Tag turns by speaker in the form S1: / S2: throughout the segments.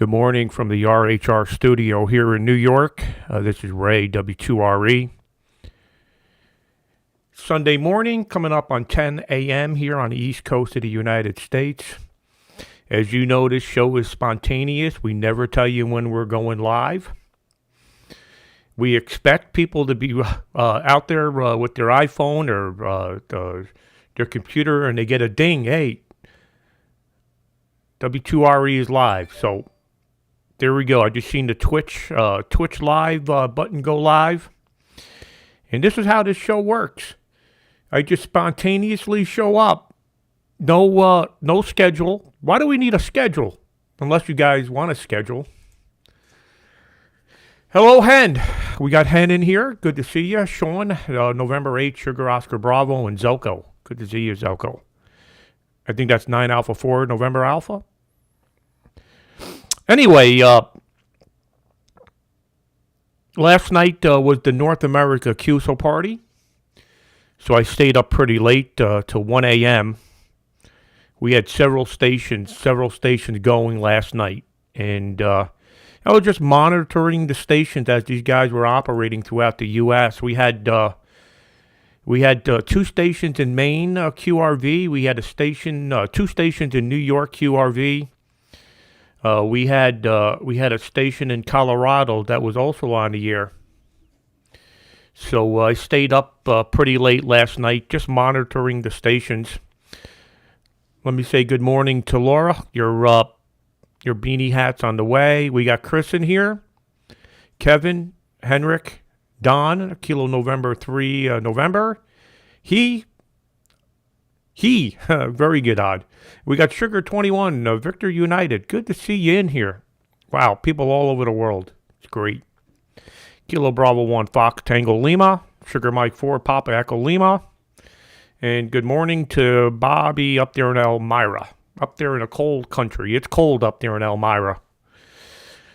S1: Good morning from the RHR studio here in New York. This is Ray, W2RE. Sunday morning, coming up on 10 a.m. here on the East Coast of the United States. As you know, this show is spontaneous. We never tell you when we're going live. We expect people to be out there with their iPhone or their computer, and they get a ding. Hey, W2RE is live. So there we go. I just seen the Twitch live button go live. And this is how this show works. I just spontaneously show up. No schedule. Why do we need a schedule? Unless you guys want a schedule. Hello, Hen. We got Hen in here. Good to see you. Sean, November 8th, Sugar Oscar Bravo, and Zelko. Good to see you, Zelko. I think that's 9 Alpha 4, November Alpha. Anyway, last night was the North America QSO party. So I stayed up pretty late to 1 a.m. We had several stations going last night. And I was just monitoring the stations as these guys were operating throughout the U.S. We had two stations in Maine, QRV. We had two stations in New York, QRV. We had a station in Colorado that was also on the air. So I stayed up pretty late last night, just monitoring the stations. Let me say good morning to Laura. Your beanie hat's on the way. We got Chris in here, Kevin, Henrik, Don, Kilo November 3, November. He, very good odd. We got Sugar 21, Victor United. Good to see you in here. Wow, people all over the world. It's great. Kilo Bravo 1, Fox Tango Lima. Sugar Mike 4, Papa Echo Lima. And good morning to Bobby up there in Elmira. Up there in a cold country. It's cold up there in Elmira.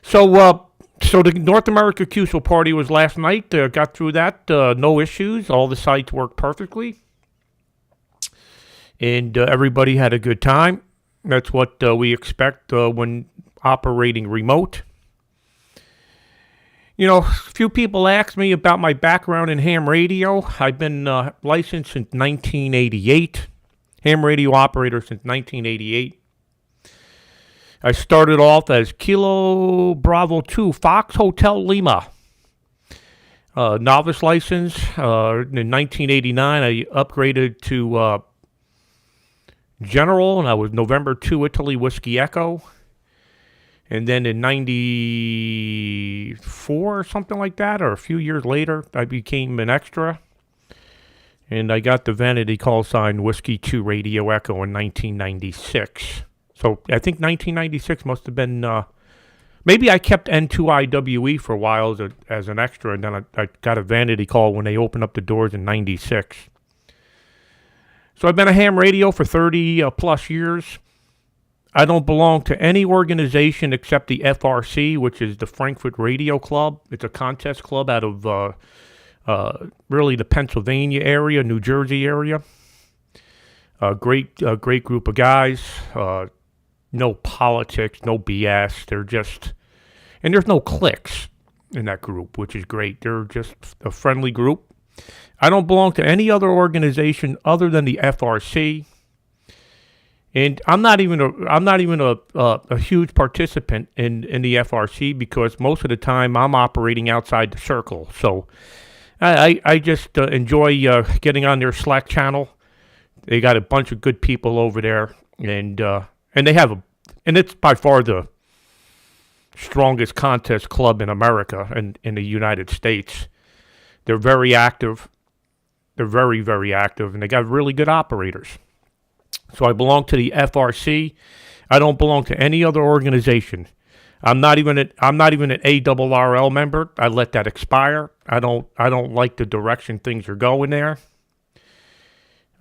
S1: So the North America QSO party was last night. Got through that. No issues. All the sites worked perfectly. And everybody had a good time. That's what we expect when operating remote. You know, a few people asked me about my background in ham radio. I've been licensed since 1988. Ham radio operator since 1988. I started off as Kilo Bravo 2, Fox Hotel Lima. Novice license. In 1989, I upgraded to General, and I was November 2 Italy Whiskey Echo. And then in 94 or something like that, or a few years later, I became an extra. And I got the vanity call sign Whiskey 2 Radio Echo in 1996. So I think 1996 must have been, maybe I kept N2IWE for a while as an extra, and then I got a vanity call when they opened up the doors in 96. So I've been a ham radio for 30 plus years. I don't belong to any organization except the FRC, which is the Frankfurt Radio Club. It's a contest club out of really the Pennsylvania area, New Jersey area. Great group of guys. No politics, no BS. They're just, and there's no cliques in that group, which is great. They're just a friendly group. I don't belong to any other organization other than the FRC. And I'm not even a huge participant in the FRC because most of the time I'm operating outside the circle. So I just enjoy getting on their Slack channel. They got a bunch of good people over there, and they have and it's by far the strongest contest club in America and in the United States. They're very active. They're very, very active, and they got really good operators. So I belong to the FRC. I don't belong to any other organization. I'm not even an ARRL member. I let that expire. I don't like the direction things are going there.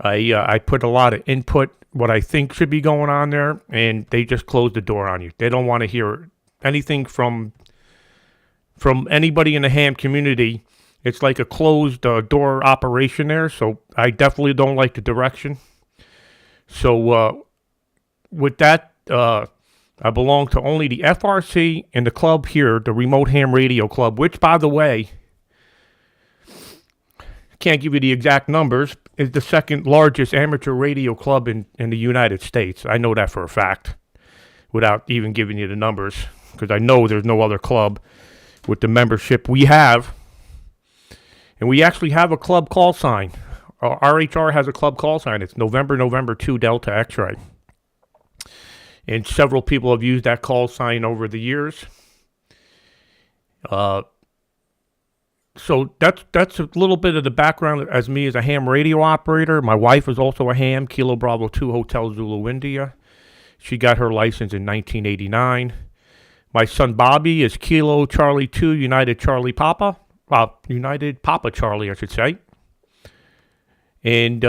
S1: I put a lot of input, what I think should be going on there, and they just close the door on you. They don't want to hear anything from anybody in the ham community. It's like a closed door operation there, so I definitely don't like the direction. So with that, I belong to only the FRC and the club here, the Remote Ham Radio Club, which, by the way, can't give you the exact numbers, is the second largest amateur radio club in the United States. I know that for a fact, without even giving you the numbers, because I know there's no other club with the membership we have. And we actually have a club call sign. RHR has a club call sign. It's November 2 Delta X-ray. And several people have used that call sign over the years. So that's a little bit of the background as me as a ham radio operator. My wife is also a ham, Kilo Bravo 2 Hotel Zulu India. She got her license in 1989. My son Bobby is Kilo Charlie 2 United Charlie Papa. United Papa Charlie, I should say. And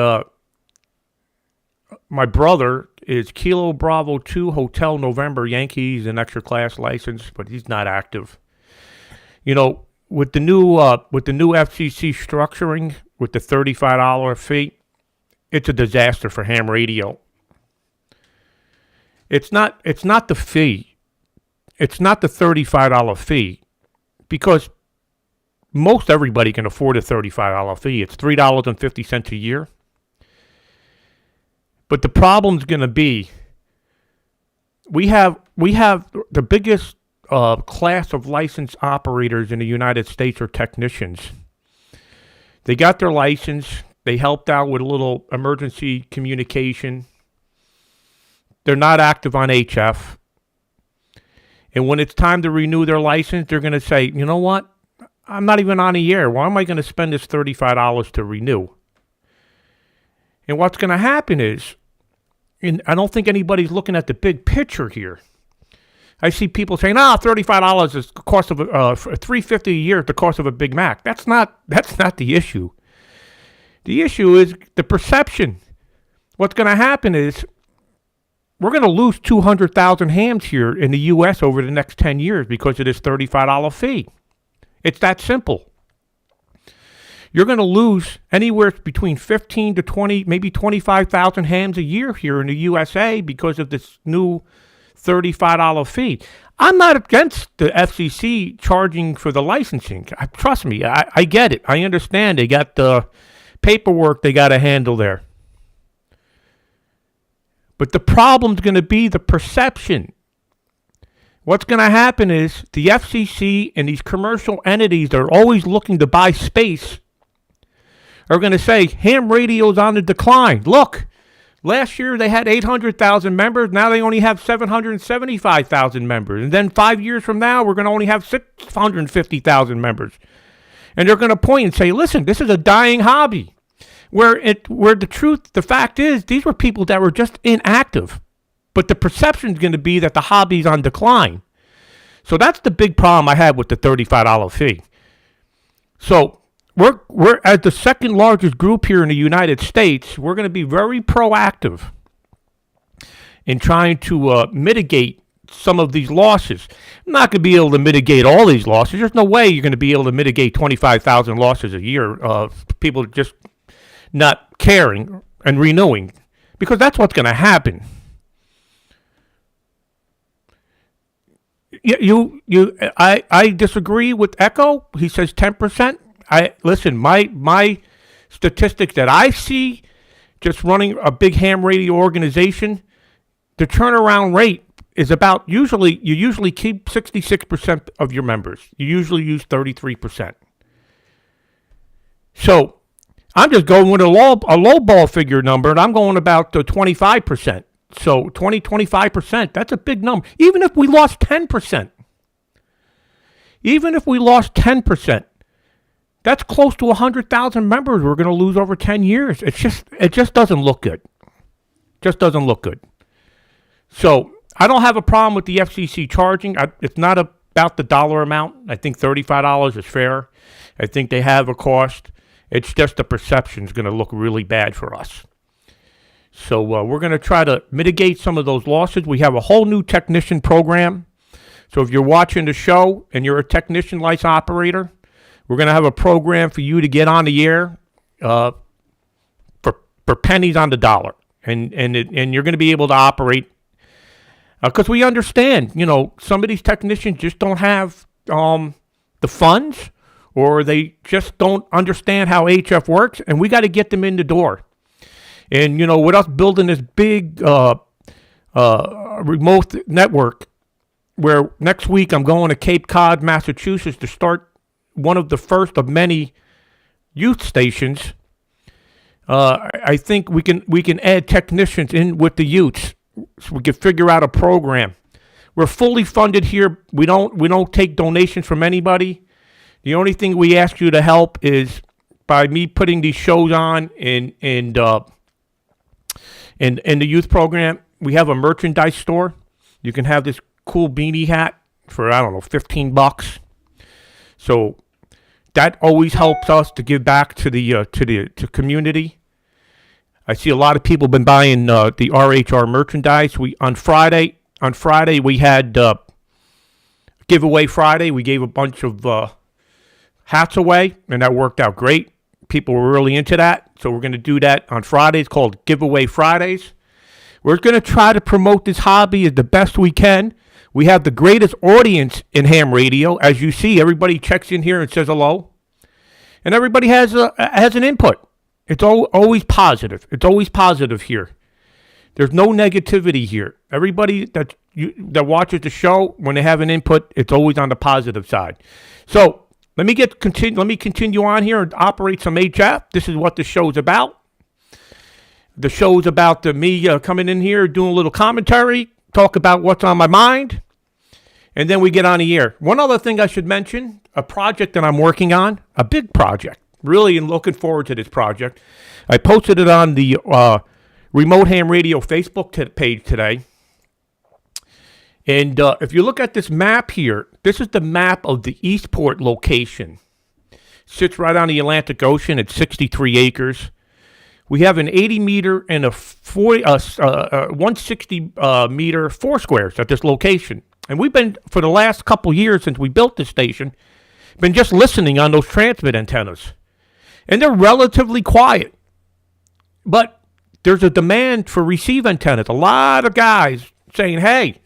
S1: my brother is Kilo Bravo 2 Hotel November Yankees, an extra class license, but he's not active. You know, with the new FCC structuring, with the $35 fee, it's a disaster for ham radio. It's not the fee. It's not the $35 fee, because most everybody can afford a $35 fee. It's $3.50 a year. But the problem's going to be, we have the biggest class of licensed operators in the United States are technicians. They got their license. They helped out with a little emergency communication. They're not active on HF. And when it's time to renew their license, they're going to say, you know what? I'm not even on a year. Why am I going to spend this $35 to renew? And what's going to happen is, and I don't think anybody's looking at the big picture here. I see people saying, $35 is the cost of $3.50 a year is the cost of a Big Mac. That's not the issue. The issue is the perception. What's going to happen is we're going to lose 200,000 hams here in the U.S. over the next 10 years because of this $35 fee. It's that simple. You're going to lose anywhere between 15 to 20, maybe 25,000 hams a year here in the USA because of this new $35 fee. I'm not against the FCC charging for the licensing. Trust me, I get it. I understand. They got the paperwork they got to handle there. But the problem's going to be the perception. What's going to happen is the FCC and these commercial entities that are always looking to buy space are going to say, ham radio's on the decline. Look, last year they had 800,000 members. Now they only have 775,000 members. And then 5 years from now, we're going to only have 650,000 members. And they're going to point and say, listen, this is a dying hobby. Where the fact is, these were people that were just inactive. But the perception is going to be that the hobby's on decline. So that's the big problem I have with the $35 fee. So we're as the second largest group here in the United States, we're going to be very proactive in trying to mitigate some of these losses. I'm not going to be able to mitigate all these losses. There's no way you're going to be able to mitigate 25,000 losses a year of people just not caring and renewing, because that's what's going to happen. I disagree with Echo. He says 10%. Listen, my statistics that I see, just running a big ham radio organization, the turnaround rate is about you usually keep 66% of your members. You usually use 33%. So I'm just going with a low ball figure number, and I'm going about 25%. So 25%, that's a big number. Even if we lost 10%, that's close to 100,000 members we're going to lose over 10 years. It just doesn't look good. So I don't have a problem with the FCC charging. It's not about the dollar amount. I think $35 is fair. I think they have a cost. It's just the perception is going to look really bad for us. So we're going to try to mitigate some of those losses. We have a whole new technician program. So if you're watching the show and you're a technician license operator, we're going to have a program for you to get on the air for pennies on the dollar. And you're going to be able to operate Because we understand, some of these technicians just don't have the funds, or they just don't understand how HF works, and we got to get them in the door. And, with us building this big remote network, where next week I'm going to Cape Cod, Massachusetts to start one of the first of many youth stations. I think we can add technicians in with the youths, so we can figure out a program. We're fully funded here. We don't take donations from anybody. The only thing we ask you to help is by me putting these shows on in the youth program. We have a merchandise store. You can have this cool beanie hat for, I don't know, $15. So that always helps us to give back to the community. I see a lot of people been buying the RHR merchandise. On Friday we had giveaway Friday. We gave a bunch of hats away, and that worked out great. People were really into that, so we're going to do that on Fridays, called Giveaway Fridays. We're going to try to promote this hobby as the best we can. We have the greatest audience in ham radio. As you see, everybody checks in here and says hello, and everybody has an input. It's always positive. It's always positive here. There's no negativity here. Everybody that watches the show, when they have an input, it's always on the positive side. So let me continue on here and operate some HF. This is what the show's about. The show's about me coming in here, doing a little commentary, talk about what's on my mind, and then we get on the air. One other thing I should mention, a project that I'm working on, a big project. Really looking forward to this project. I posted it on the Remote Ham Radio Facebook page today. And if you look at this map here, this is the map of the Eastport location. Sits right on the Atlantic Ocean at 63 acres. We have an 80 meter and a 160 meter four squares at this location. And we've been, for the last couple years since we built this station, been just listening on those transmit antennas. And they're relatively quiet. But there's a demand for receive antennas. A lot of guys saying, hey,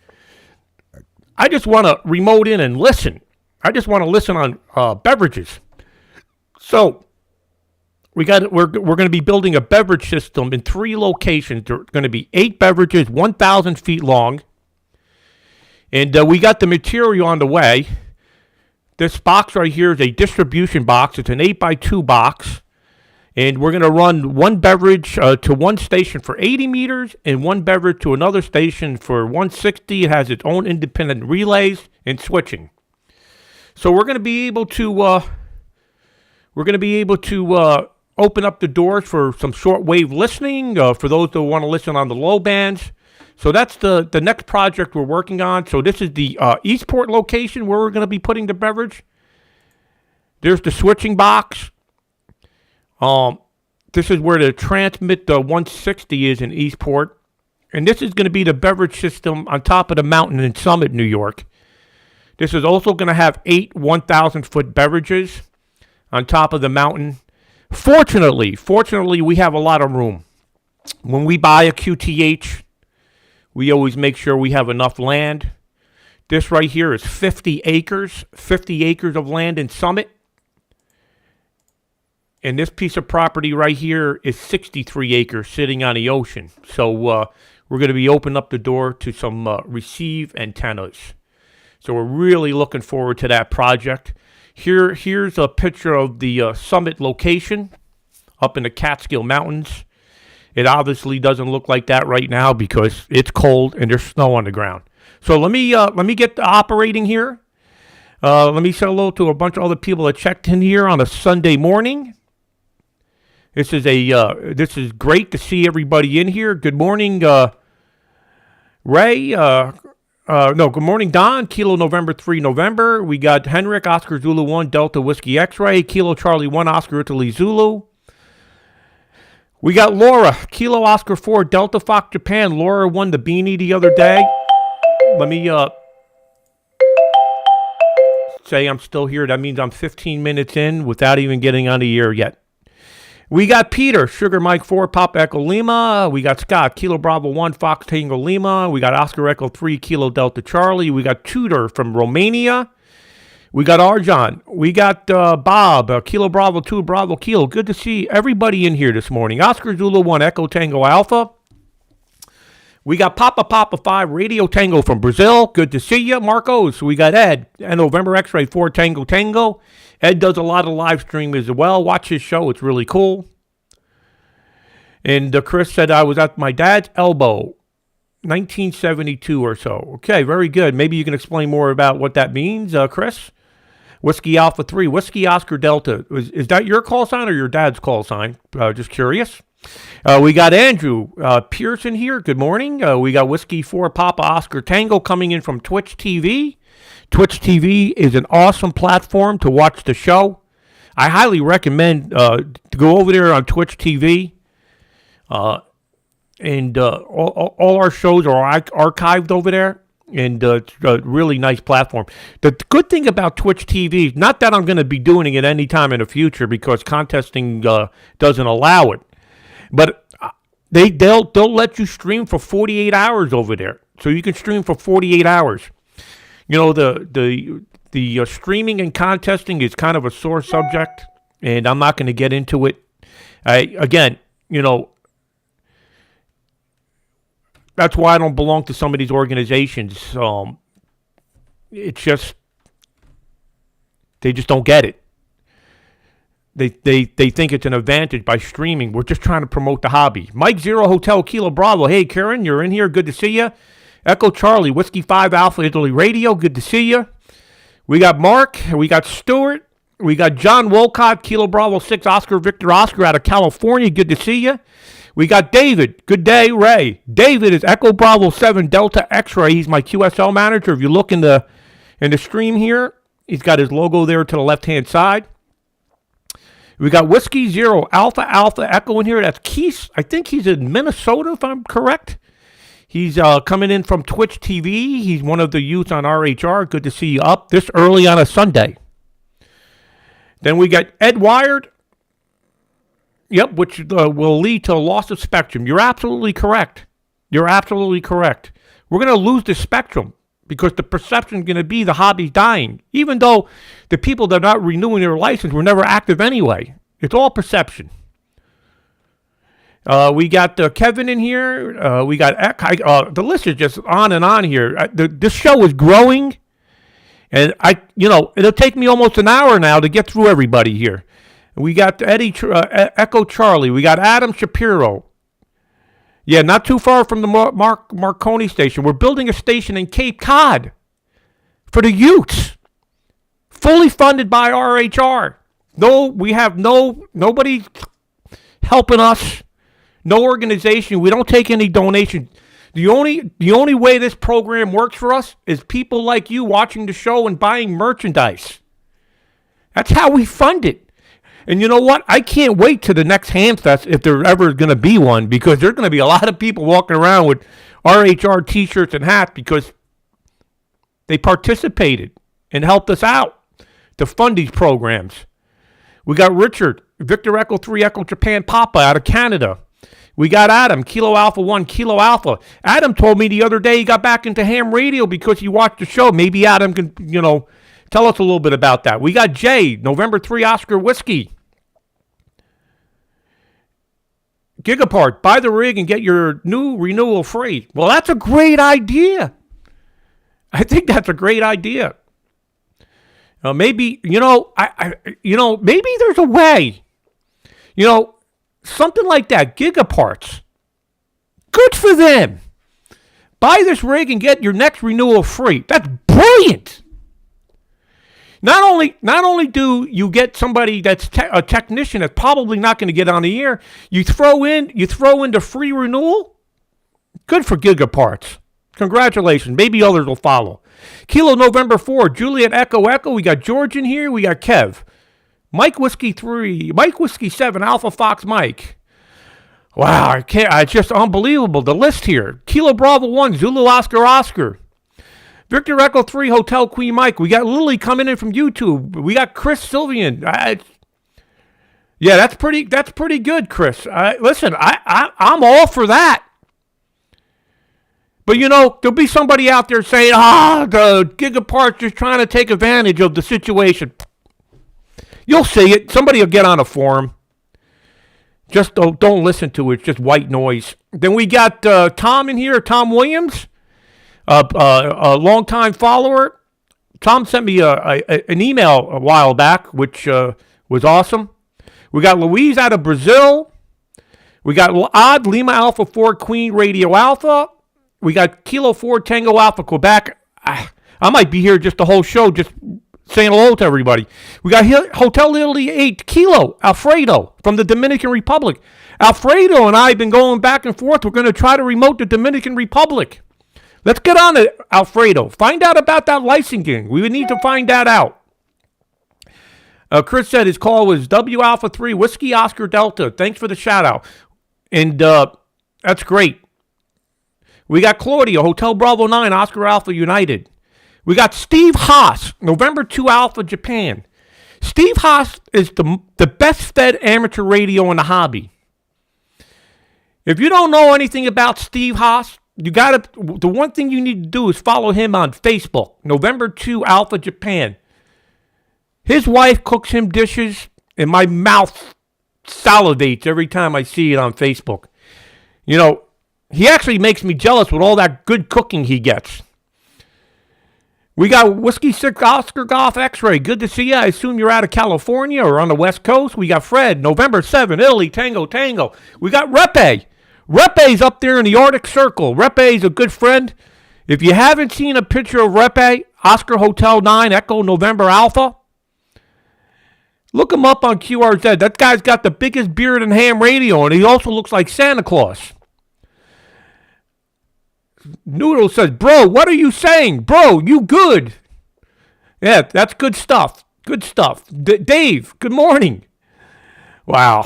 S1: I just want to remote in and listen. I just want to listen on beverages. So we're going to be building a beverage system in 3 locations. There are going to be 8 beverages, 1,000 feet long. And we got the material on the way. This box right here is a distribution box. It's an 8x2 box. And we're going to run one beverage to one station for 80 meters and one beverage to another station for 160. It has its own independent relays and switching. So we're going to be able to open up the doors for some shortwave listening for those that want to listen on the low bands. So that's the next project we're working on. So this is the Eastport location where we're going to be putting the beverage. There's the switching box. This is where the transmit 160 is in Eastport. And this is going to be the beverage system on top of the mountain in Summit, New York. This is also going to have 8 1,000-foot beverages on top of the mountain. Fortunately, we have a lot of room. When we buy a QTH, we always make sure we have enough land. This right here is 50 acres of land in Summit. And this piece of property right here is 63 acres sitting on the ocean. So we're going to be opening up the door to some receive antennas. So we're really looking forward to that project. Here's a picture of the Summit location up in the Catskill Mountains. It obviously doesn't look like that right now because it's cold and there's snow on the ground. So let me get operating here. Let me say hello to a bunch of other people that checked in here on a Sunday morning. This is great to see everybody in here. Good morning, Ray. Good morning, Don. Kilo November 3 November. We got Henrik, Oscar Zulu 1, Delta Whiskey X-Ray. Kilo Charlie 1, Oscar Italy Zulu. We got Laura, Kilo Oscar 4, Delta Fox Japan. Laura won the beanie the other day. Let me say I'm still here. That means I'm 15 minutes in without even getting on the air yet. We got Peter, Sugar Mike 4, Papa Echo Lima. We got Scott, Kilo Bravo 1, Fox Tango Lima. We got Oscar Echo 3, Kilo Delta Charlie. We got Tudor from Romania. We got Arjan. We got Bob, Kilo Bravo 2, Bravo Kilo. Good to see everybody in here this morning. Oscar Zulu 1, Echo Tango Alpha. We got Papa 5, Radio Tango from Brazil. Good to see you, Marcos. We got Ed, and November X-Ray 4, Tango Tango. Ed does a lot of live stream as well. Watch his show. It's really cool. And Chris said I was at my dad's elbow, 1972 or so. Okay, very good. Maybe you can explain more about what that means, Chris. Whiskey Alpha 3, Whiskey Oscar Delta. Is that your call sign or your dad's call sign? Just curious. We got Andrew Pearson here. Good morning. We got Whiskey 4 Papa Oscar Tango coming in from Twitch TV. Twitch TV is an awesome platform to watch the show. I highly recommend to go over there on Twitch TV. And all our shows are archived over there. And it's a really nice platform. The good thing about Twitch TV, not that I'm going to be doing it anytime in the future because contesting doesn't allow it. But they'll let you stream for 48 hours over there. So you can stream for 48 hours. You know, the streaming and contesting is kind of a sore subject, and I'm not going to get into it. Again, you know, that's why I don't belong to some of these organizations. It's just, they just don't get it. They think it's an advantage by streaming. We're just trying to promote the hobby. Mike Zero Hotel Kilo Bravo. Hey, Karen, you're in here. Good to see you. Echo Charlie, Whiskey 5 Alpha Italy Radio. Good to see you. We got Mark. We got Stuart. We got John Wolcott, Kilo Bravo 6 Oscar Victor Oscar out of California. Good to see you. We got David. Good day, Ray. David is Echo Bravo 7 Delta X-Ray. He's my QSL manager. If you look in the stream here, he's got his logo there to the left-hand side. We got Whiskey 0 Alpha Echo in here. That's Keith. I think he's in Minnesota, if I'm correct. He's coming in from Twitch TV. He's one of the youths on RHR. Good to see you up this early on a Sunday. Then we got Ed Wired. Yep, which will lead to a loss of spectrum. You're absolutely correct. You're absolutely correct. We're going to lose the spectrum because the perception is going to be the hobby's dying. Even though the people that are not renewing their license were never active anyway. It's all perception. We got Kevin in here. We got the list is just on and on here. This show is growing, and it'll take me almost an hour now to get through everybody here. We got Eddie Echo Charlie. We got Adam Shapiro. Yeah, not too far from the Marconi station. We're building a station in Cape Cod for the youths, fully funded by RHR. No, we have nobody helping us. No organization. We don't take any donations. The only way this program works for us is people like you watching the show and buying merchandise. That's how we fund it. And you know what? I can't wait to the next Hamfest if there's ever going to be one, because there's going to be a lot of people walking around with RHR t-shirts and hats because they participated and helped us out to fund these programs. We got Richard, Victor Echo 3 Echo Japan Papa out of Canada. We got Adam, Kilo Alpha 1, Kilo Alpha. Adam told me the other day he got back into ham radio because he watched the show. Maybe Adam can, tell us a little bit about that. We got Jay, November 3 Oscar Whiskey. Gigapart, buy the rig and get your new renewal free. Well, that's a great idea. I think that's a great idea. Maybe, maybe there's a way. Something like that, Gigaparts. Good for them. Buy this rig and get your next renewal free. That's brilliant. Not only do you get somebody that's a technician that's probably not going to get on the air, you throw in the free renewal. Good for Gigaparts. Congratulations. Maybe others will follow. Kilo November 4, Juliet Echo. We got George in here. We got Kev. Mike Whiskey 3, Mike Whiskey 7, Alpha Fox Mike. Wow, it's just unbelievable, the list here. Kilo Bravo 1, Zulu Oscar. Victor Echo 3, Hotel Queen Mike. We got Lily coming in from YouTube. We got Chris Sylvian. Yeah, that's pretty good, Chris. Listen, I'm all for that. But there'll be somebody out there saying, the Gigapart's just trying to take advantage of the situation. You'll see it. Somebody will get on a forum. Just don't listen to it. It's just white noise. Then we got Tom in here, Tom Williams, a longtime follower. Tom sent me an email a while back, which was awesome. We got Louise out of Brazil. We got Odd Lima Alpha 4 Queen Radio Alpha. We got Kilo 4 Tango Alpha Quebec. I might be here just the whole show, just saying hello to everybody. We got Hotel Italy 8 Kilo Alfredo from the Dominican Republic. Alfredo and I have been going back and forth. We're going to try to remote the Dominican Republic. Let's get on it, Alfredo. Find out about that licensing. We would need to find that out. Chris said his call was W Alpha 3 Whiskey Oscar Delta. Thanks for the shout out. And that's great. We got Claudia, Hotel Bravo 9, Oscar Alpha United. We got Steve Haas, November 2 Alpha Japan. Steve Haas is the best fed amateur radio in the hobby. If you don't know anything about Steve Haas, the one thing you need to do is follow him on Facebook, November 2 Alpha Japan. His wife cooks him dishes, and my mouth salivates every time I see it on Facebook. He actually makes me jealous with all that good cooking he gets. We got Whiskey 6 Oscar Golf X-Ray. Good to see you. I assume you're out of California or on the West Coast. We got Fred, November 7, Italy, Tango, Tango. We got Repe. Repe's up there in the Arctic Circle. Repe's a good friend. If you haven't seen a picture of Repe, Oscar Hotel 9, Echo November Alpha, look him up on QRZ. That guy's got the biggest beard in ham radio, and he also looks like Santa Claus. Noodle says, bro, what are you saying? Bro, you good. Yeah, that's good stuff. Good stuff. Dave, good morning. Wow.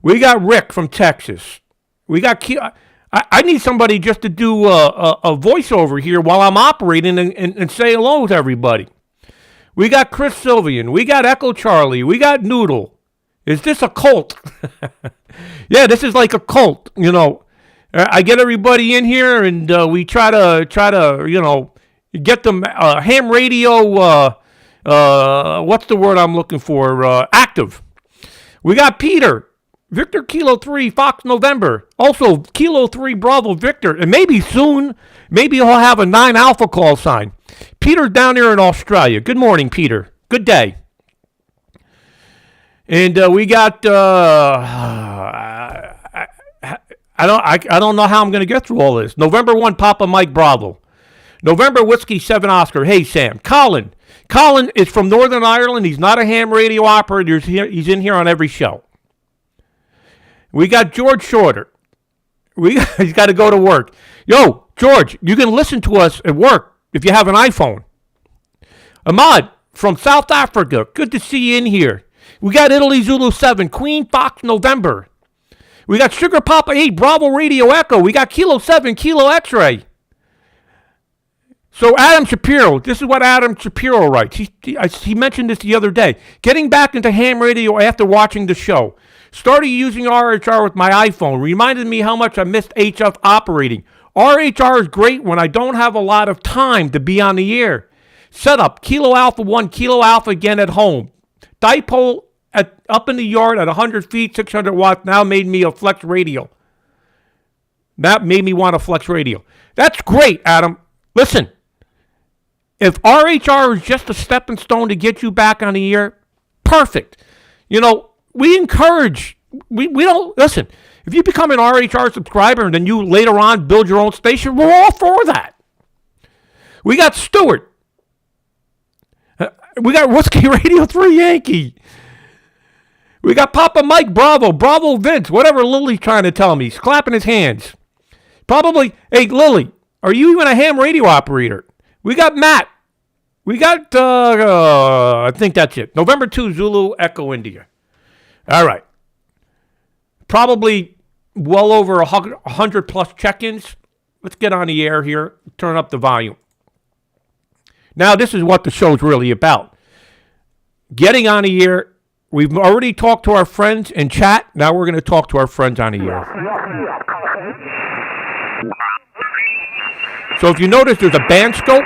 S1: We got Rick from Texas. We got I need somebody just to do a voiceover here while I'm operating and say hello to everybody. We got Chris Sylvian. We got Echo Charlie. We got Noodle. Is this a cult? Yeah, this is like a cult, I get everybody in here, and we try to get them ham radio. What's the word I'm looking for? Active. We got Peter, Victor Kilo 3 Fox November, also Kilo 3 Bravo Victor, and maybe soon, maybe he'll have a 9 Alpha call sign. Peter's down here in Australia. Good morning, Peter. Good day. And we got. I don't know how I'm going to get through all this. November 1, Papa Mike Bravo. November Whiskey 7 Oscar. Hey, Sam. Colin. Colin is from Northern Ireland. He's not a ham radio operator. He's in here on every show. We got George Shorter. He's got to go to work. Yo, George, you can listen to us at work if you have an iPhone. Ahmad from South Africa. Good to see you in here. We got Italy Zulu 7. Queen Fox November. We got Sugar Papa 8, Bravo Radio Echo. We got Kilo 7, Kilo X-Ray. So Adam Shapiro, this is what Adam Shapiro writes. He mentioned this the other day. Getting back into ham radio after watching the show. Started using RHR with my iPhone. Reminded me how much I missed HF operating. RHR is great when I don't have a lot of time to be on the air. Setup, Kilo Alpha 1, Kilo Alpha again at home. Dipole up in the yard at 100 feet, 600 watts, now made me a flex radio. That made me want a flex radio. That's great, Adam. Listen, if RHR is just a stepping stone to get you back on the air, perfect. We encourage, we don't, listen, if you become an RHR subscriber and then you later on build your own station, we're all for that. We got Stewart. We got Whiskey Radio 3 Yankee. We got Papa Mike Bravo, Bravo Vince, whatever Lily's trying to tell me. He's clapping his hands. Probably, hey, Lily, are you even a ham radio operator? We got Matt. We got, I think that's it. November 2, Zulu, Echo, India. All right. Probably well over 100 plus check-ins. Let's get on the air here. Turn up the volume. Now, this is what the show's really about. Getting on the air, We've already talked to our friends in chat. Now we're going to talk to our friends on the air. So if you notice, there's a band scope.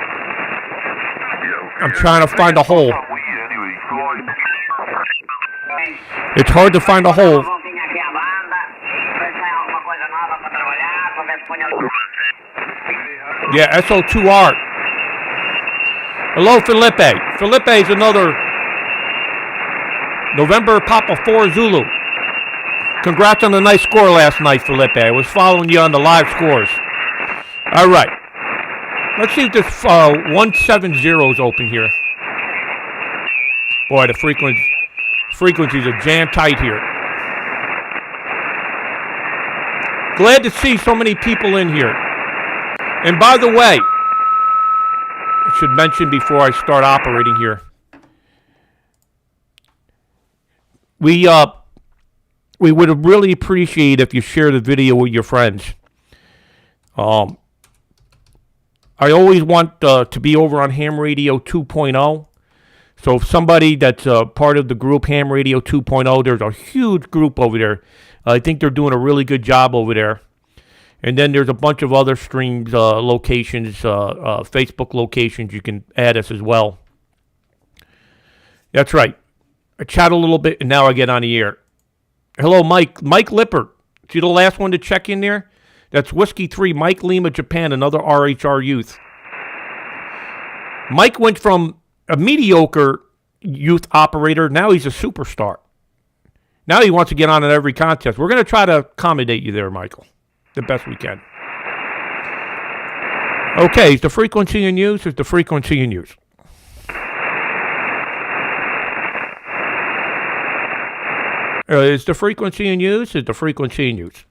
S1: I'm trying to find a hole. It's hard to find a hole. Yeah, SO2R. Hello, Felipe. Felipe is another November Papa 4 Zulu. Congrats on the nice score last night, Felipe. I was following you on the live scores. All right. Let's see if this 170 is open here. Boy, the frequencies are jam tight here. Glad to see so many people in here. And by the way, I should mention before I start operating here, we would really appreciate if you share the video with your friends. I always want to be over on Ham Radio 2.0. So if somebody that's part of the group Ham Radio 2.0, there's a huge group over there. I think they're doing a really good job over there. And then there's a bunch of other streams, locations, Facebook locations. You can add us as well. That's right. I chat a little bit, and now I get on the air. Hello, Mike. Mike Lippert. See the last one to check in there? That's Whiskey 3, Mike Lima, Japan, another RHR youth. Mike went from a mediocre youth operator. Now he's a superstar. Now he wants to get on in every contest. We're going to try to accommodate you there, Michael, the best we can. Okay, is the frequency in use? Is the frequency in use? Is the frequency in use? Is the frequency in use?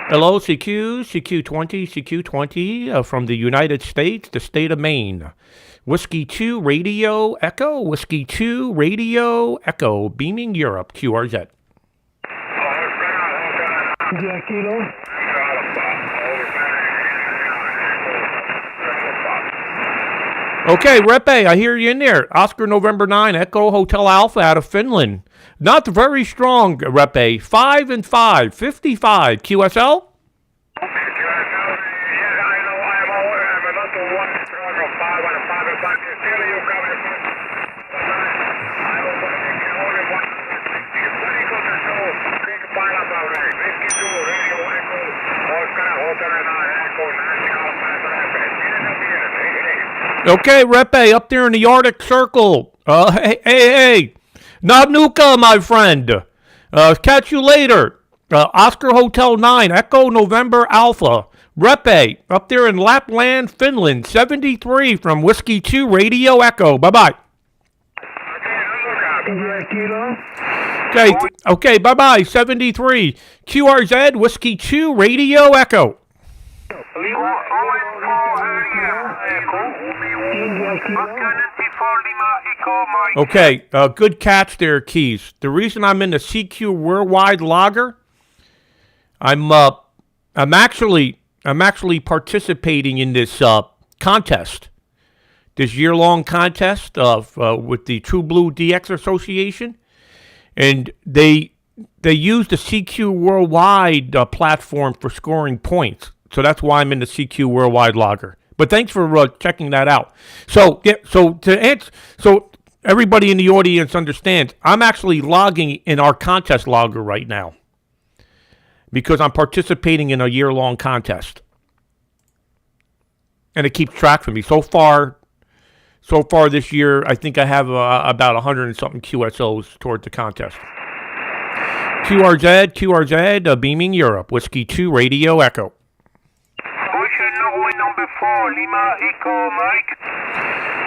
S1: Hello, CQ20, CQ20 from the United States, the state of Maine. Whiskey 2, Radio Echo, Whiskey 2, Radio Echo, beaming Europe, QRZ. Okay, Repe, I hear you in there. Oscar November 9, Echo Hotel Alpha out of Finland. Not very strong, Repe. 5 and 5, 55. QSL? Okay, Repe, up there in the Arctic Circle. Hey. Nabnuka, my friend. Catch you later. Oscar Hotel 9, Echo November Alpha. Repe, up there in Lapland, Finland. 73 from Whiskey 2, Radio Echo. Bye-bye. Okay, bye-bye. 73. QRZ, Whiskey 2, Radio Echo. Okay, good catch there, Keys. The reason I'm in the CQ Worldwide Logger, I'm actually participating in this contest, this year-long contest with the True Blue DX Association, and they use the CQ Worldwide platform for scoring points. So that's why I'm in the CQ Worldwide Logger. But thanks for checking that out. So everybody in the audience understands, I'm actually logging in our contest logger right now because I'm participating in a year-long contest. And it keeps track for me. So far this year, I think I have about 100 and something QSOs toward the contest. QRZ, beaming Europe. Whiskey 2, Radio Echo.
S2: Number 4, Lima Echo Mike.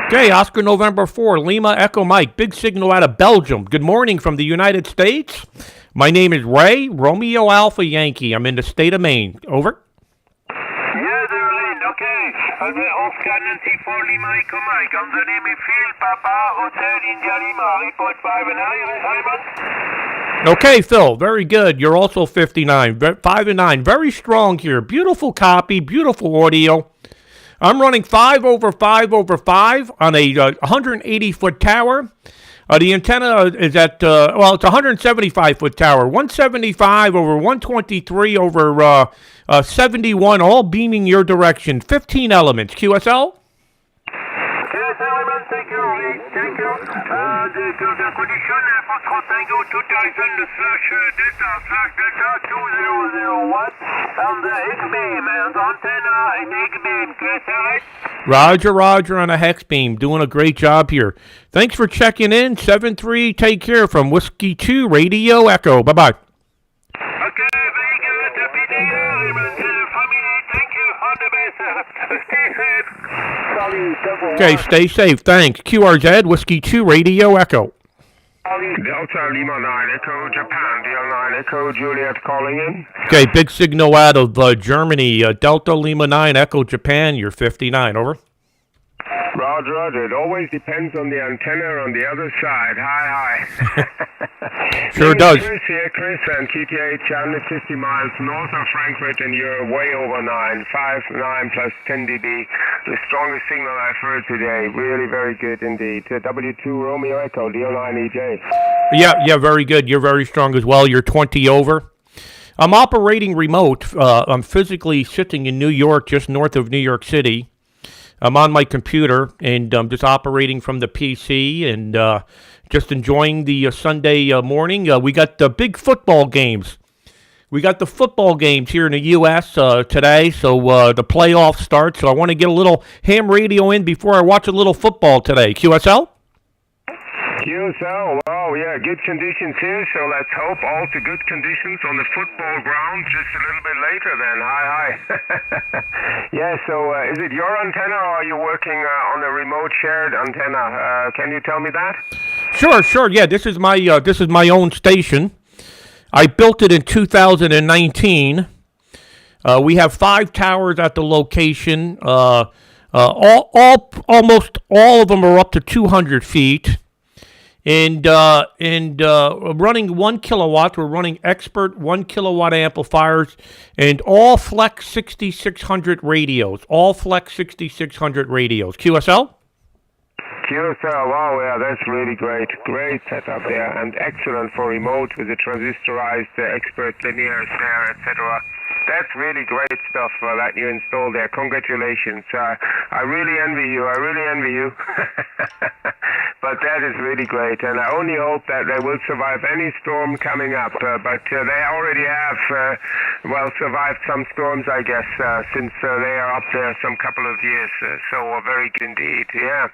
S1: Okay, Oscar November 4, Lima Echo Mike. Big signal out of Belgium. Good morning from the United States. My name is Ray, Romeo Alpha Yankee. I'm in the state of Maine. Over.
S2: Yeah, darling, okay. Oscar 94, Lima Echo Mike. On the name is Phil Papa Hotel India Lima. Report 5 and 9.
S1: Okay, Phil, very good. You're also 59, 5 and 9. Very strong here. Beautiful copy, beautiful audio. I'm running 5 over 5 over 5 on a 180-foot tower. The antenna is at, well, it's a 175-foot tower, 175 over 123 over 71, all beaming your direction. 15 elements. QSL?
S2: Thank you. The condition for Tango 2000 /Delta 2001 on the X-beam and antenna in X-beam.
S1: Roger on a hex beam. Doing a great job here. Thanks for checking in. 7-3, take care from Whiskey 2 Radio Echo. Bye-bye.
S2: Okay, very good. Happy New Year, family. Thank you. All the best. Stay safe.
S1: Okay, stay safe. Thanks. QRZ, Whiskey 2 Radio Echo.
S3: Delta Lima 9 Echo Japan, DL9 Echo Juliet calling in.
S1: Okay, big signal out of Germany. Delta Lima 9 Echo Japan, you're 59, over.
S3: Roger. It always depends on the antenna on the other side. Hi.
S1: Sure does.
S3: Chris here, Chris, and QTH, 150 miles north of Frankfurt, and you're way over 9, 5, 9 plus 10 dB. The strongest signal I've heard today. Really very good indeed. W2 Romeo Echo, DL9 EJ.
S1: Yeah, very good. You're very strong as well. You're 20 over. I'm operating remote. I'm physically sitting in New York, just north of New York City. I'm on my computer, and I'm just operating from the PC and just enjoying the Sunday morning. We got the big football games. We got the football games here in the U.S. Today, so the playoffs start. So I want to get a little ham radio in before I watch a little football today. QSL?
S3: QSL, wow, yeah, good conditions here, so let's hope all to good conditions on the football ground just a little bit later then. Hi. Yeah, so is it your antenna or are you working on a remote shared antenna? Can you tell me that?
S1: Sure. Yeah, this is my own station. I built it in 2019. We have 5 towers at the location. Almost all of them are up to 200 feet. And running 1 kilowatt, we're running expert 1 kilowatt amplifiers and all Flex 6600 radios. QSL?
S3: QSL, wow, yeah, that's really great. Great setup there, and excellent for remote with the transistorized expert linears there, etc. That's really great stuff that you installed there. Congratulations. I really envy you. But that is really great, and I only hope that they will survive any storm coming up. But they already have, survived some storms, I guess, since they are up there some couple of years. So very good indeed, yeah.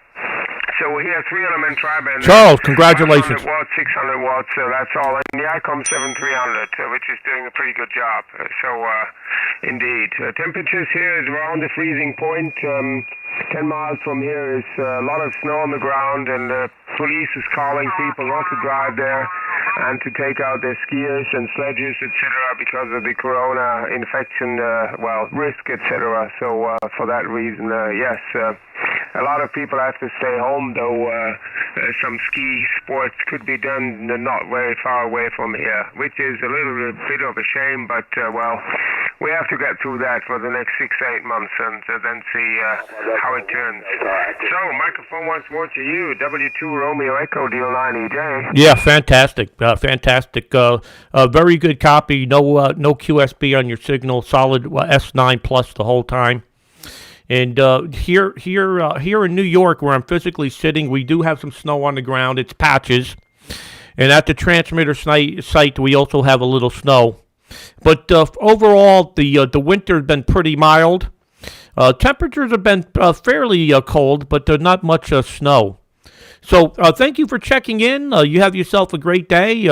S3: So we have 3-element tri-band.
S1: Charles, congratulations.
S3: 500 watts, 600 watts, that's all. And the ICOM 7300, which is doing a pretty good job. Indeed. Temperatures here is around the freezing point. 10 miles from here is a lot of snow on the ground, and the police is calling people not to drive there and to take out their skiers and sledges, etc., because of the corona infection, risk, etc. So for that reason, yes, a lot of people have to stay home, though some ski sports could be done not very far away from here, which is a little bit of a shame, but, we have to get through that for the next 6-8 months and then see how it turns. So, microphone once more to you, W2 Romeo Echo DL9 EJ.
S1: Yeah, fantastic. Very good copy. No QSB on your signal. Solid S9 plus the whole time. And here in New York, where I'm physically sitting, we do have some snow on the ground. It's patches. And at the transmitter site, we also have a little snow. But overall, the winter's been pretty mild. Temperatures have been fairly cold, but not much snow. So thank you for checking in. You have yourself a great day.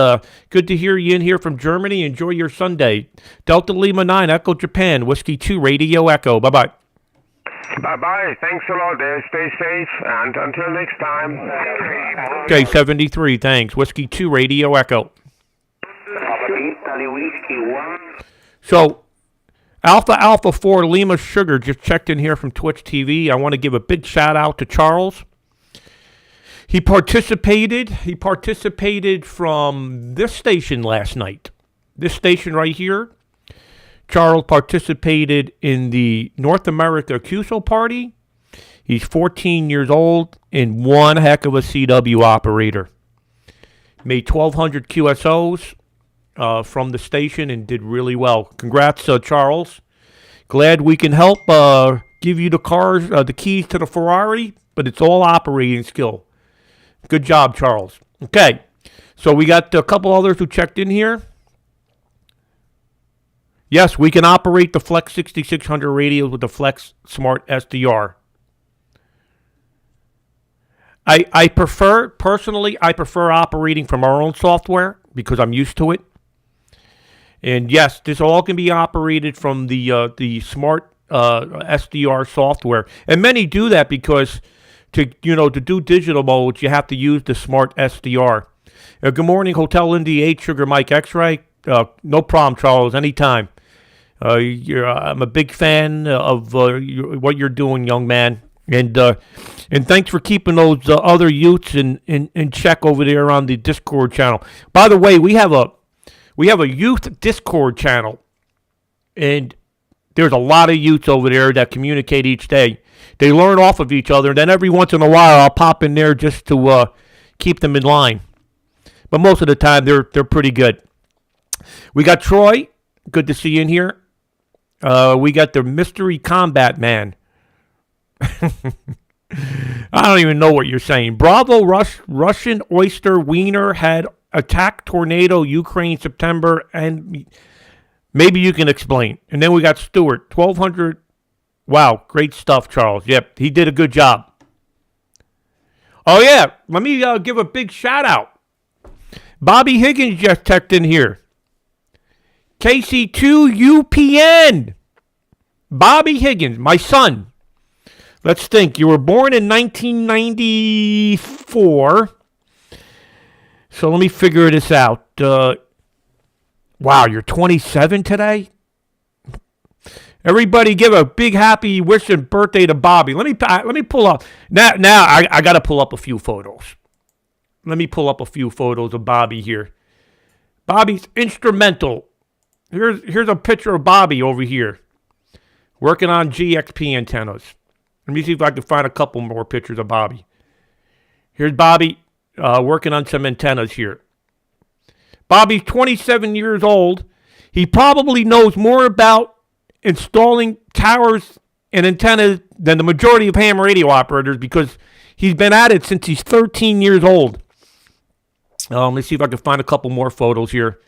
S1: Good to hear you in here from Germany. Enjoy your Sunday. Delta Lima 9, Echo Japan, Whiskey 2, Radio Echo. Bye-bye.
S3: Bye-bye. Thanks a lot there. Stay safe, and until next time.
S1: Okay, 73, thanks. Whiskey 2, Radio Echo. So, Alpha 4 Lima Sugar just checked in here from Twitch TV. I want to give a big shout out to Charles. He participated from this station last night. This station right here. Charles participated in the North America QSO party. He's 14 years old and one heck of a CW operator. Made 1,200 QSOs from the station and did really well. Congrats, Charles. Glad we can help give you the keys to the Ferrari, but it's all operating skill. Good job, Charles. Okay, so we got a couple others who checked in here. Yes, we can operate the Flex 6600 radios with the Flex Smart SDR. I prefer operating from our own software because I'm used to it. And yes, this all can be operated from the Smart SDR software. And many do that because to do digital modes, you have to use the Smart SDR. Good morning, Hotel Indy 8 Sugar Mike X-Ray. No problem, Charles. Anytime. I'm a big fan of what you're doing, young man. And thanks for keeping those other youths in check over there on the Discord channel. By the way, we have a youth Discord channel, and there's a lot of youths over there that communicate each day. They learn off of each other, and then every once in a while I'll pop in there just to keep them in line. But most of the time they're pretty good. We got Troy. Good to see you in here. We got the Mystery Combat Man. I don't even know what you're saying. Bravo, Russian Oyster Wiener had attack tornado Ukraine September, and maybe you can explain. And then we got Stewart, 1,200. Wow, great stuff, Charles. Yep, he did a good job. Oh, yeah, let me give a big shout out. Bobby Higgins just checked in here. KC2 UPN. Bobby Higgins, my son. Let's think. You were born in 1994. So let me figure this out. Wow, you're 27 today? Everybody give a big happy wish and birthday to Bobby. Let me pull up. Now I got to pull up a few photos. Let me pull up a few photos of Bobby here. Bobby's instrumental. Here's a picture of Bobby over here. Working on GXP antennas. Let me see if I can find a couple more pictures of Bobby. Here's Bobby working on some antennas here. Bobby's 27 years old. He probably knows more about installing towers and antennas than the majority of ham radio operators because he's been at it since he's 13 years old. Let me see if I can find a couple more photos here.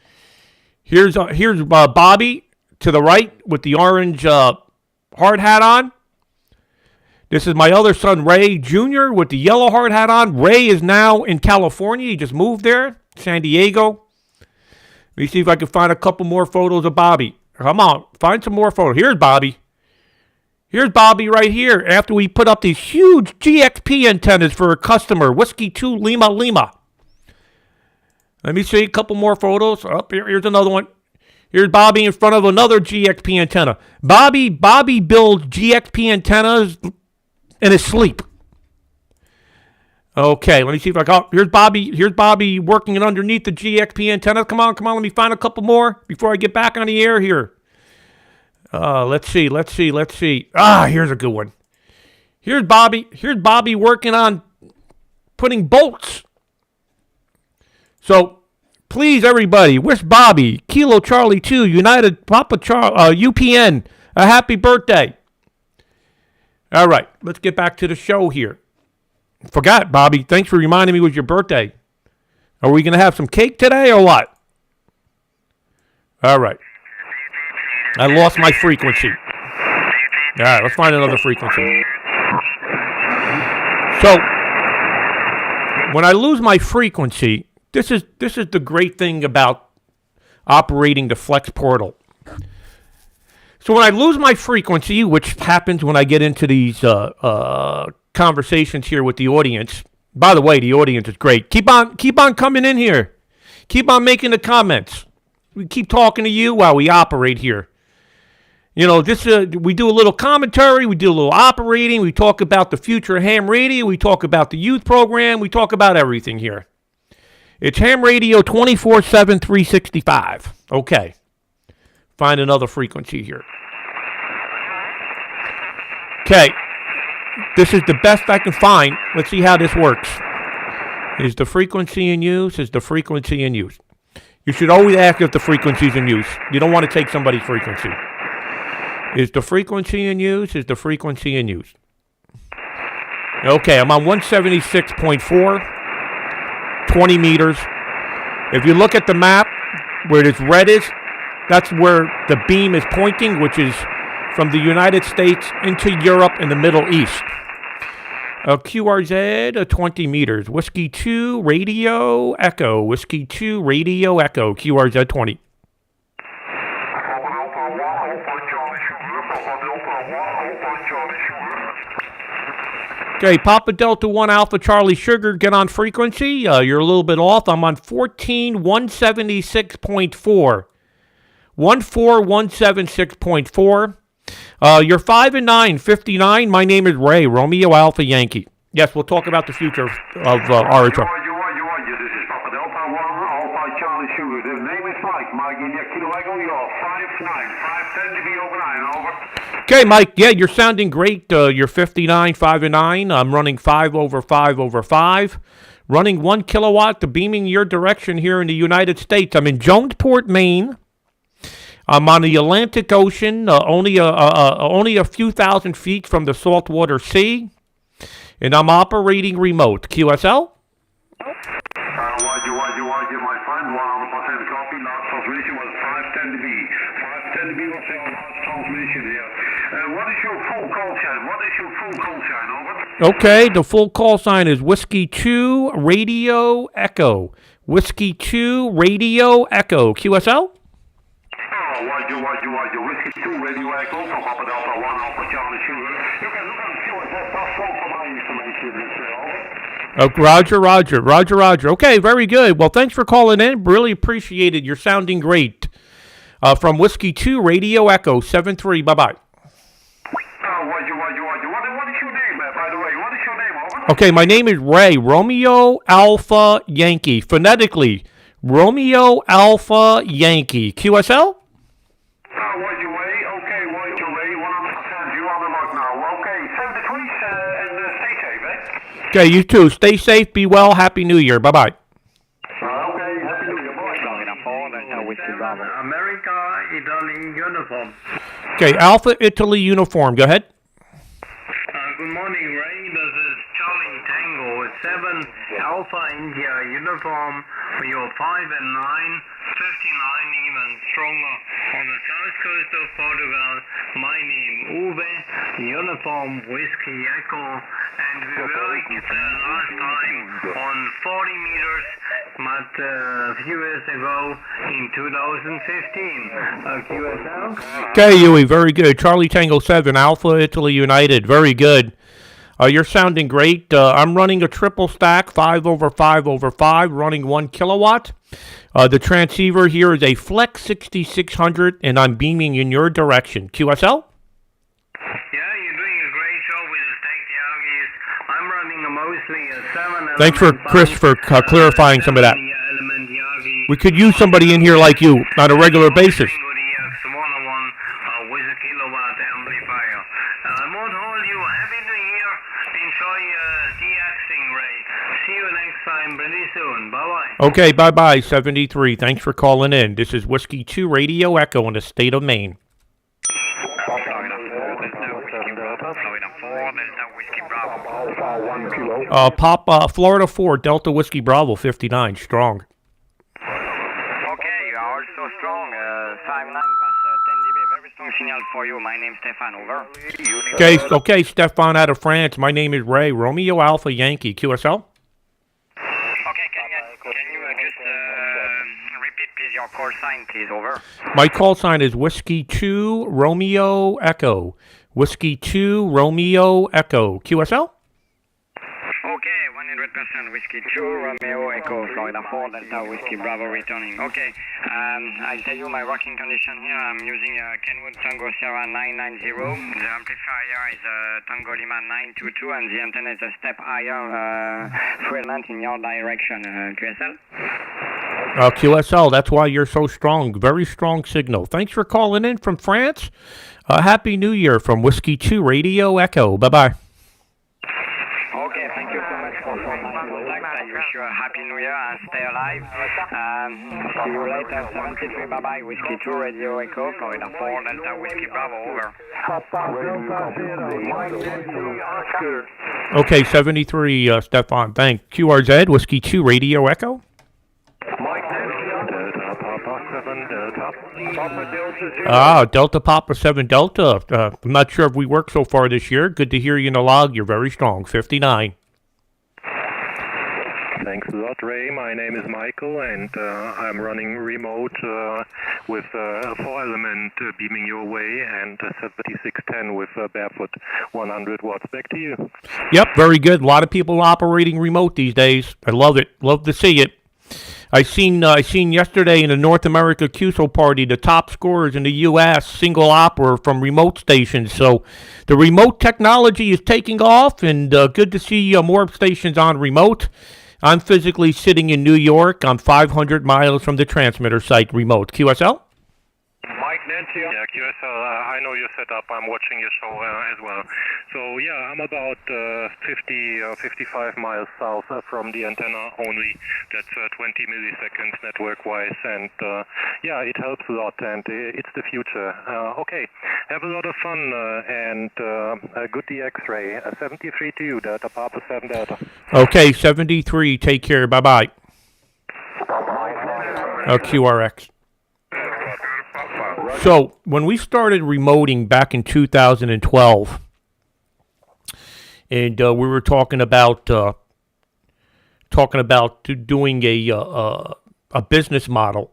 S1: Here's Bobby to the right with the orange hard hat on. This is my other son, Ray Jr., with the yellow hard hat on. Ray is now in California. He just moved there, San Diego. Let me see if I can find a couple more photos of Bobby. Come on, find some more photos. Here's Bobby. Here's Bobby right here after we put up these huge GXP antennas for a customer, Whiskey 2 Lima Lima. Let me see a couple more photos. Oh, here's another one. Here's Bobby in front of another GXP antenna. Bobby builds GXP antennas in his sleep. Okay, let me see if I got. Here's Bobby working underneath the GXP antenna. Come on. Let me find a couple more before I get back on the air here. Let's see. Here's a good one. Here's Bobby working on putting bolts. So, please, everybody, wish Bobby, Kilo Charlie 2, United Papa UPN, a happy birthday. All right, let's get back to the show here. Forgot, Bobby. Thanks for reminding me it was your birthday. Are we going to have some cake today or what? All right. I lost my frequency. All right, let's find another frequency. So, when I lose my frequency, this is the great thing about operating the Flex portal. So when I lose my frequency, which happens when I get into these conversations here with the audience. By the way, the audience is great. Keep on coming in here. Keep on making the comments. We keep talking to you while we operate here. You know, we do a little commentary, we do a little operating, we talk about the future of ham radio, we talk about the youth program, we talk about everything here. It's ham radio 24/7, 365. Okay. Find another frequency here. Okay. This is the best I can find. Let's see how this works. Is the frequency in use? Is the frequency in use? You should always ask if the frequency's in use. You don't want to take somebody's frequency. Is the frequency in use? Is the frequency in use? Okay, I'm on 176.4, 20 meters. If you look at the map, where this red is, that's where the beam is pointing, which is from the United States into Europe and the Middle East. QRZ, 20 meters. Whiskey 2, radio, echo. Whiskey 2, radio, echo. QRZ 20. Okay, Papa Delta 1 Alpha Charlie Sugar, get on frequency. You're a little bit off. I'm on 14176.4. 14176.4. You're 5 and 9, 59. My name is Ray, Romeo Alpha Yankee. Yes, we'll talk about the future of RHR.
S2: This is Papa Delta 1 Alpha Charlie Sugar. The name is Mike. Mike, India Kilo Echo, you're 5'9", 5'10" to be over 9, over.
S1: Okay, Mike, yeah, you're sounding great. You're 59, 5 and 9. I'm running 5 over 5 over 5. Running 1 kilowatt, the beaming your direction here in the United States. I'm in Jonesport, Maine. I'm on the Atlantic Ocean, only a few thousand feet from the saltwater sea. And I'm operating remote. QSL?
S2: Roger, my friend. 100% copy. Last transmission was 510 dB. 510 dB was your last transmission here. What is your full call sign? Over.
S1: Okay, the full call sign is Whiskey 2, Radio, Echo. Whiskey 2, Radio, Echo. QSL?
S2: Roger. Whiskey 2, Radio Echo from Papa Delta 1 Alpha Charlie Sugar. You can look on the QSL platform for my information.
S1: Roger. Okay, very good. Well, thanks for calling in. Really appreciate it. You're sounding great. From Whiskey 2, Radio Echo, 7-3. Bye-bye.
S2: Roger. What is your name, by the way? What is your name, over?
S1: Okay, my name is Ray, Romeo Alpha Yankee. Phonetically, Romeo Alpha Yankee. QSL?
S2: Roger, Ray. Okay, Roger, Ray. 100%. You on the mark now. Okay, 73 and stay safe, eh?
S1: Okay, you too. Stay safe, be well. Happy New Year. Bye-bye.
S2: Okay, Happy New Year. Bye. America, Italy, uniform.
S1: Okay, Alpha Italy uniform. Go ahead.
S2: Good morning, Ray. This is Charlie Tango, 7 Alpha India uniform. You're 5 and 9, 59 even stronger. On the south coast of Portugal, my name Uwe, uniform Whiskey Echo, and we were last time on 40 meters, but a few years ago in 2015. QSL?
S1: Okay, Yui, very good. Charlie Tango 7, Alpha Italy United. Very good. You're sounding great. I'm running a triple stack, 5 over 5 over 5, running 1 kilowatt. The transceiver here is a Flex 6600, and I'm beaming in your direction. QSL?
S2: Yeah, you're doing a great job with the stack Yagis. I'm running mostly a 7.
S1: Thanks for Chris for clarifying some of that. We could use somebody in here like you on a regular basis.
S2: With a kilowatt amplifier. I won't hold you. Happy New Year. Enjoy de-axing, Ray. See you next time pretty soon. Bye-bye.
S1: Okay, bye-bye, 73. Thanks for calling in. This is Whiskey 2 Radio Echo in the state of Maine. Florida 4, Delta Whiskey Bravo, 59. Strong.
S4: Okay, you are also strong. 5'9", 10 dB. Very strong signal for you. My name's Stefan. Over.
S1: Okay, Stefan out of France. My name is Ray, Romeo Alpha Yankee. QSL?
S4: Okay, can you just repeat, please, your call sign, please? Over.
S1: My call sign is Whiskey 2 Romeo Echo. Whiskey 2 Romeo Echo. QSL?
S4: Okay, 100% Whiskey 2, Romeo, Echo, Florida 4, Delta Whiskey Bravo returning. Okay, I'll tell you my working condition here. I'm using Kenwood Tango Sierra 990. The amplifier is Tango Lima 922, and the antenna is a step higher, full length in your direction. QSL?
S1: QSL, that's why you're so strong. Very strong signal. Thanks for calling in from France. Happy New Year from Whiskey 2 Radio Echo. Bye-bye.
S4: Okay, thank you so much for my contact. I wish you a Happy New Year and stay alive. See you later. 73, bye-bye. Whiskey 2, Radio Echo, Florida 4, Delta Whiskey Bravo, over.
S1: Okay, 73, Stefan. Thank QRZ, Whiskey 2, Radio Echo. Delta Papa 7 Delta. I'm not sure if we worked so far this year. Good to hear you in the log. You're very strong. 59.
S5: Thanks a lot, Ray. My name is Michael, and I'm running remote with a 4-element beaming your way, and 7610 with Barefoot 100 watts. Back to you.
S1: Yep, very good. A lot of people operating remote these days. I love it. Love to see it. I seen yesterday in the North America QSO party the top scorers in the U.S. single opera from remote stations. So the remote technology is taking off, and good to see more stations on remote. I'm physically sitting in New York. I'm 500 miles from the transmitter site remote. QSL?
S5: Mike Nancy. Yeah, QSL, I know your setup. I'm watching your show as well. So, yeah, I'm about 50 or 55 miles south from the antenna only. That's 20 milliseconds network-wise. And, yeah, it helps a lot, and it's the future. Okay, have a lot of fun, and good X-ray. 73 to you, Delta Papa 7 Delta.
S1: Okay, 73. Take care. Bye-bye. QRX. So when we started remoting back in 2012, and we were talking about doing a business model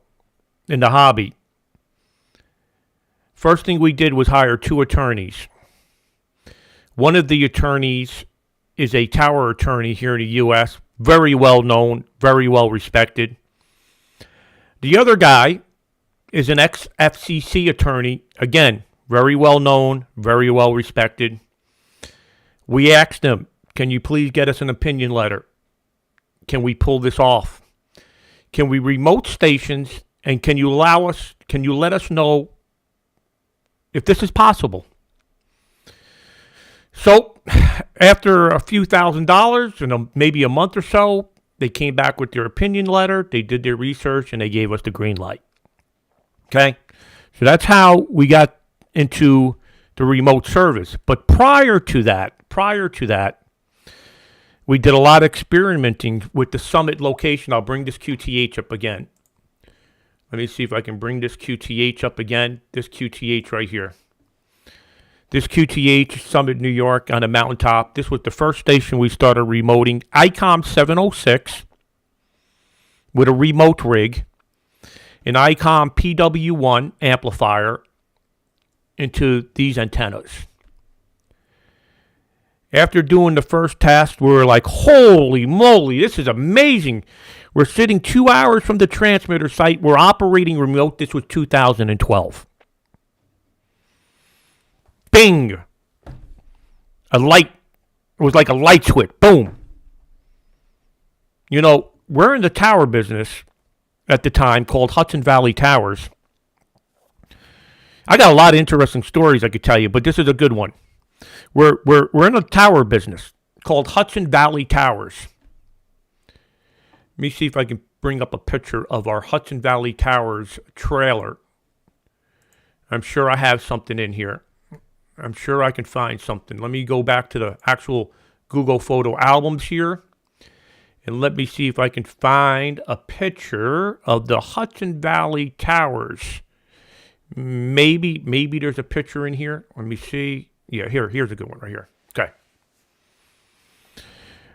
S1: in the hobby. First thing we did was hire 2 attorneys. One of the attorneys is a tower attorney here in the U.S., very well known, very well respected. The other guy is an ex-FCC attorney, again, very well known, very well respected. We asked him, can you please get us an opinion letter? Can we pull this off? Can we remote stations, and can you let us know if this is possible? So, after a few $1,000s and maybe a month or so, they came back with their opinion letter, they did their research, and they gave us the green light. Okay, so that's how we got into the remote service. But prior to that, we did a lot of experimenting with the Summit location. I'll bring this QTH up again. Let me see if I can bring this QTH up again. This QTH right here. This QTH, Summit, New York, on a mountaintop. This was the first station we started remoting. ICOM 706 with a remote rig. An ICOM PW1 amplifier into these antennas. After doing the first test, we were like, holy moly, this is amazing. We're sitting 2 hours from the transmitter site. We're operating remote. This was 2012. Bing! A light. It was like a light switch. Boom. You know, we're in the tower business at the time called Hudson Valley Towers. I got a lot of interesting stories I could tell you, but this is a good one. We're in a tower business called Hudson Valley Towers. Let me see if I can bring up a picture of our Hudson Valley Towers trailer. I'm sure I have something in here. I'm sure I can find something. Let me go back to the actual Google photo albums here. And let me see if I can find a picture of the Hudson Valley Towers. Maybe there's a picture in here. Let me see. Yeah, here's a good one right here. Okay.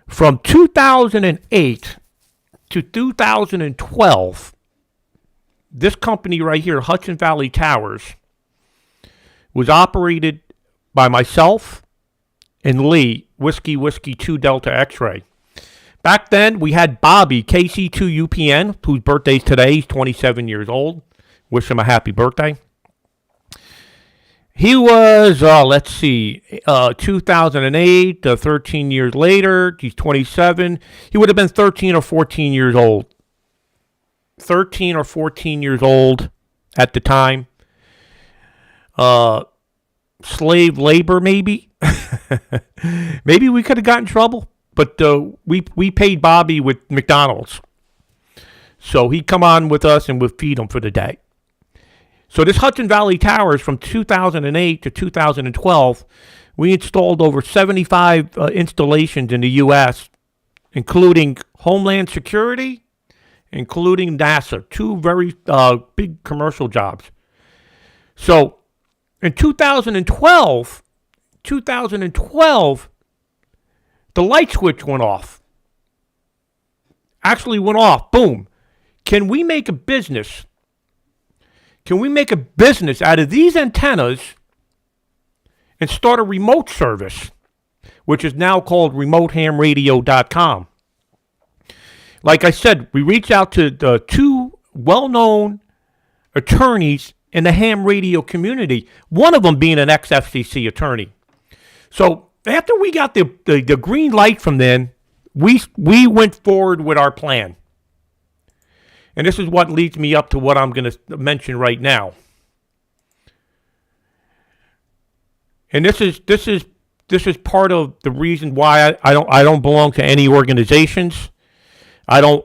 S1: From 2008 to 2012, this company right here, Hudson Valley Towers, was operated by myself and Lee, Whiskey 2 Delta X-Ray. Back then, we had Bobby, KC2 UPN, whose birthday's today. He's 27 years old. Wish him a happy birthday. He was, 2008, 13 years later. He's 27. He would have been 13 or 14 years old. 13 or 14 years old at the time. Slave labor, maybe. Maybe we could have gotten in trouble. but we paid Bobby with McDonald's. So he'd come on with us and we'd feed him for the day. So this Hudson Valley Towers from 2008 to 2012, we installed over 75 installations in the U.S., including Homeland Security, including NASA, 2 very big commercial jobs. So in 2012, the light switch went off. Actually went off. Boom. Can we make a business? Can we make a business out of these antennas and start a remote service, which is now called remotehamradio.com? Like I said, we reached out to the 2 well-known attorneys in the ham radio community, one of them being an ex-FCC attorney. So after we got the green light from them, we went forward with our plan. And this is what leads me up to what I'm going to mention right now. And this is part of the reason why I don't belong to any organizations. I don't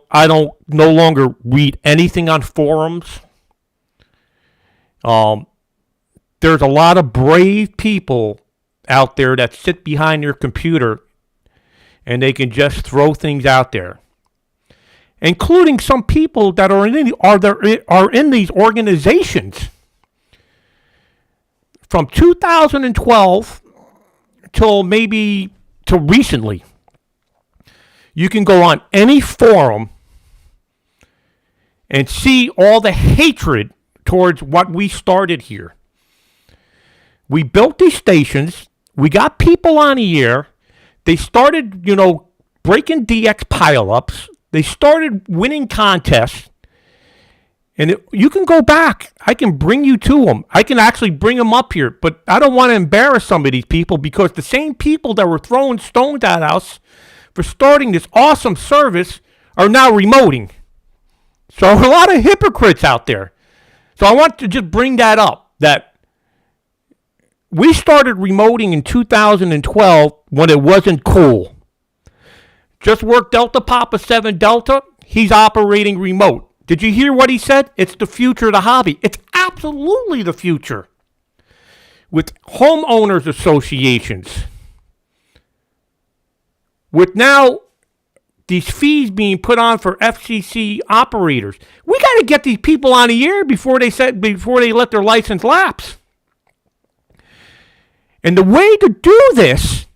S1: no longer read anything on forums. There's a lot of brave people out there that sit behind their computer and they can just throw things out there, including some people that are in these organizations. From 2012 till recently, you can go on any forum and see all the hatred towards what we started here. We built these stations. We got people on the air. They started, breaking DX pileups. They started winning contests. And you can go back. I can bring you to them. I can actually bring them up here. But I don't want to embarrass some of these people, because the same people that were throwing stones at us for starting this awesome service are now remoting. So a lot of hypocrites out there. So I want to just bring that up, that we started remoting in 2012 when it wasn't cool. Just work Delta Papa 7 Delta. He's operating remote. Did you hear what he said? It's the future of the hobby. It's absolutely the future. With homeowners associations, with now these fees being put on for FCC operators, we got to get these people on the air before they let their license lapse. And the way to do this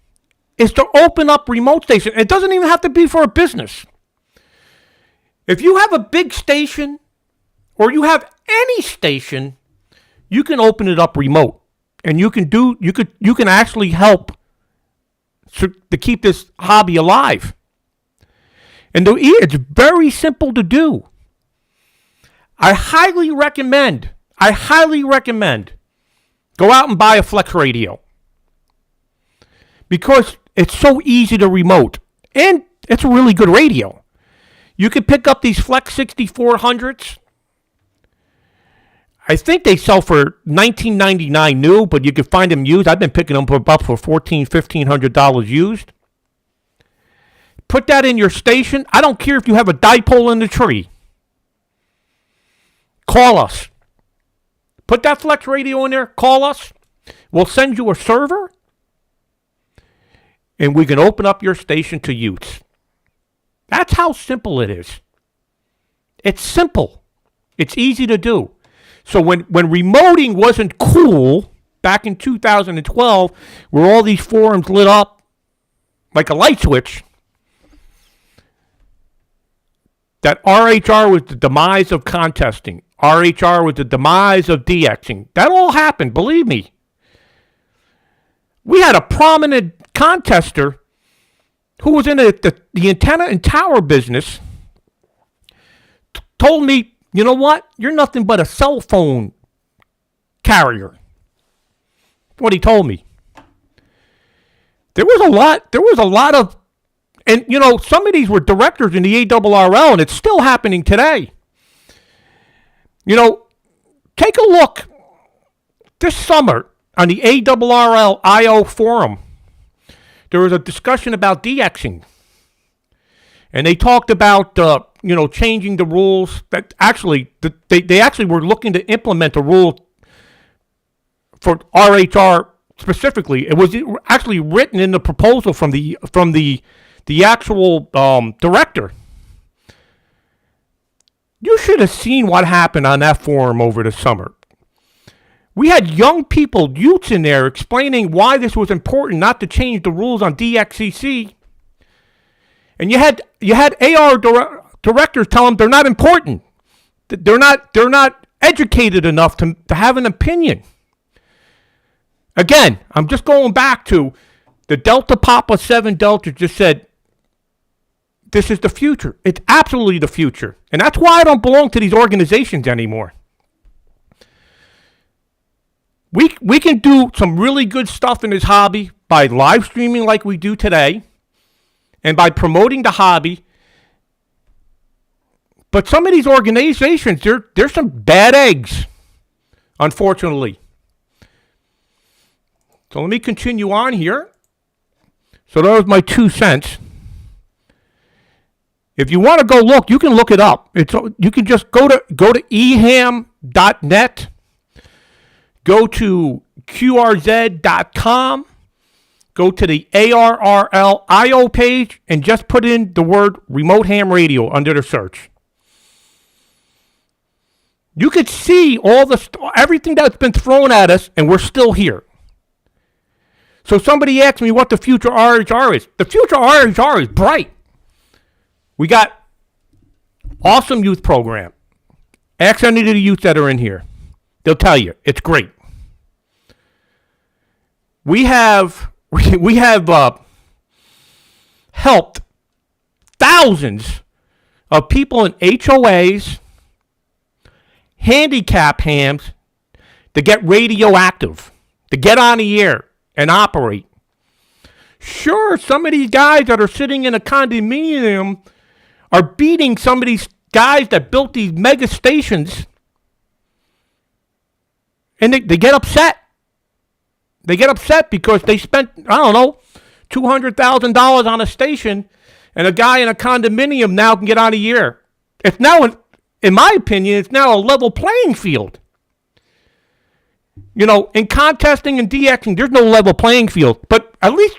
S1: is to open up remote stations. It doesn't even have to be for a business. If you have a big station, or you have any station, you can open it up remote, and you can actually help to keep this hobby alive. And it's very simple to do. I highly recommend go out and buy a Flex radio, because it's so easy to remote, and it's a really good radio. You can pick up these Flex 6400s. I think they sell for $19.99 new, but you can find them used. I've been picking them up for $1,400, $1,500 used. Put that in your station. I don't care if you have a dipole in the tree. Call us. Put that Flex radio in there. Call us. We'll send you a server, and we can open up your station to use. That's how simple it is. It's simple. It's easy to do. So when remoting wasn't cool back in 2012, where all these forums lit up like a light switch, that RHR was the demise of contesting. RHR was the demise of DXing. That all happened, believe me. We had a prominent contester who was in the antenna and tower business, told me, you know what? You're nothing but a cell phone carrier. That's what he told me. There was a lot of, and some of these were directors in the ARRL, and it's still happening today. Take a look this summer on the ARRL IO forum. There was a discussion about DXing. and they talked about changing the rules. That actually, they actually were looking to implement a rule for RHR specifically. It was actually written in the proposal from the actual director. You should have seen what happened on that forum over the summer. We had young people, youths in there, explaining why this was important not to change the rules on DXCC. And you had AR directors tell them they're not important. They're not educated enough to have an opinion. Again, I'm just going back to the Delta Papa 7 Delta just said, this is the future. It's absolutely the future. And that's why I don't belong to these organizations anymore. We can do some really good stuff in this hobby by live streaming like we do today and by promoting the hobby. But some of these organizations, there's some bad eggs, unfortunately. So let me continue on here. So that was my 2 cents. If you want to go look, you can look it up. You can just go to eham.net. Go to qrz.com, go to the ARRL.io page, and just put in the word remote ham radio under the search. You could see everything that's been thrown at us, and we're still here. So somebody asked me what the future RHR is. The future RHR is bright. We got awesome youth program. Ask any of the youth that are in here. They'll tell you it's great. We have helped thousands of people in HOAs, handicap hams, to get radioactive, to get on the air and operate. Sure, some of these guys that are sitting in a condominium are beating some of these guys that built these mega stations, and they get upset. They get upset because they spent, $200,000 on a station, and a guy in a condominium now can get on the air. It's now, in my opinion, it's now a level playing field. In contesting and DXing, there's no level playing field. But at least,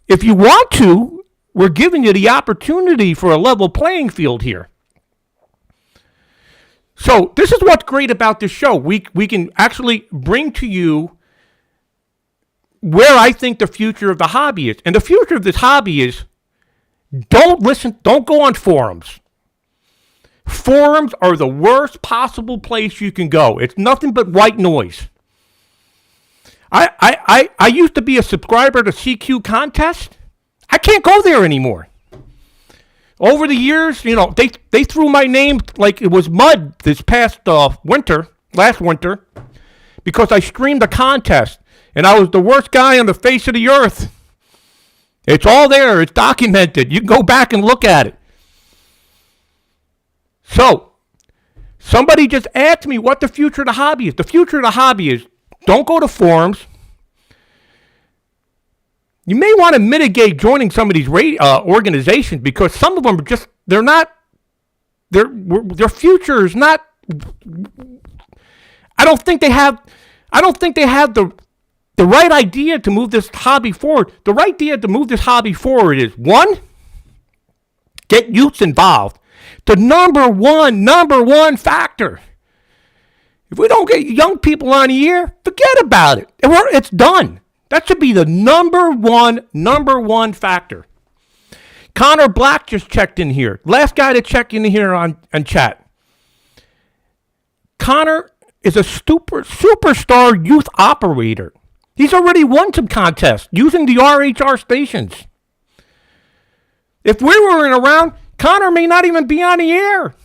S1: if you want to, we're giving you the opportunity for a level playing field here. So this is what's great about this show. We can actually bring to you where I think the future of the hobby is. And the future of this hobby is, don't go on forums. Forums are the worst possible place you can go. It's nothing but white noise. I used to be a subscriber to CQ Contest. I can't go there anymore. Over the years, they threw my name like it was mud this past last winter, because I streamed a contest. And I was the worst guy on the face of the earth. It's all there. It's documented. You can go back and look at it. So, somebody just asked me what the future of the hobby is. The future of the hobby is, don't go to forums. You may want to mitigate joining some of these organizations, because some of them are just, their future is not, I don't think they have the right idea to move this hobby forward. The right idea to move this hobby forward is, one, get youths involved. The number one factor. If we don't get young people on the air, forget about it. It's done. That should be the number one factor. Connor Black just checked in here. Last guy to check in here on chat. Connor is a superstar youth operator. He's already won some contests using the RHR stations. If we weren't around, Connor may not even be on the air.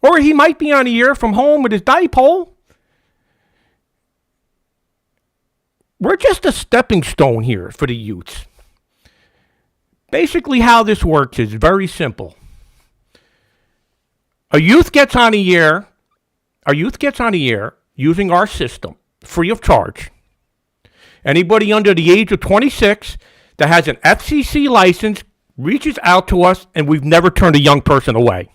S1: Or he might be on the air from home with his dipole. We're just a stepping stone here for the youths. Basically, how this works is very simple. A youth gets on the air using our system, free of charge. Anybody under the age of 26 that has an FCC license reaches out to us, and we've never turned a young person away.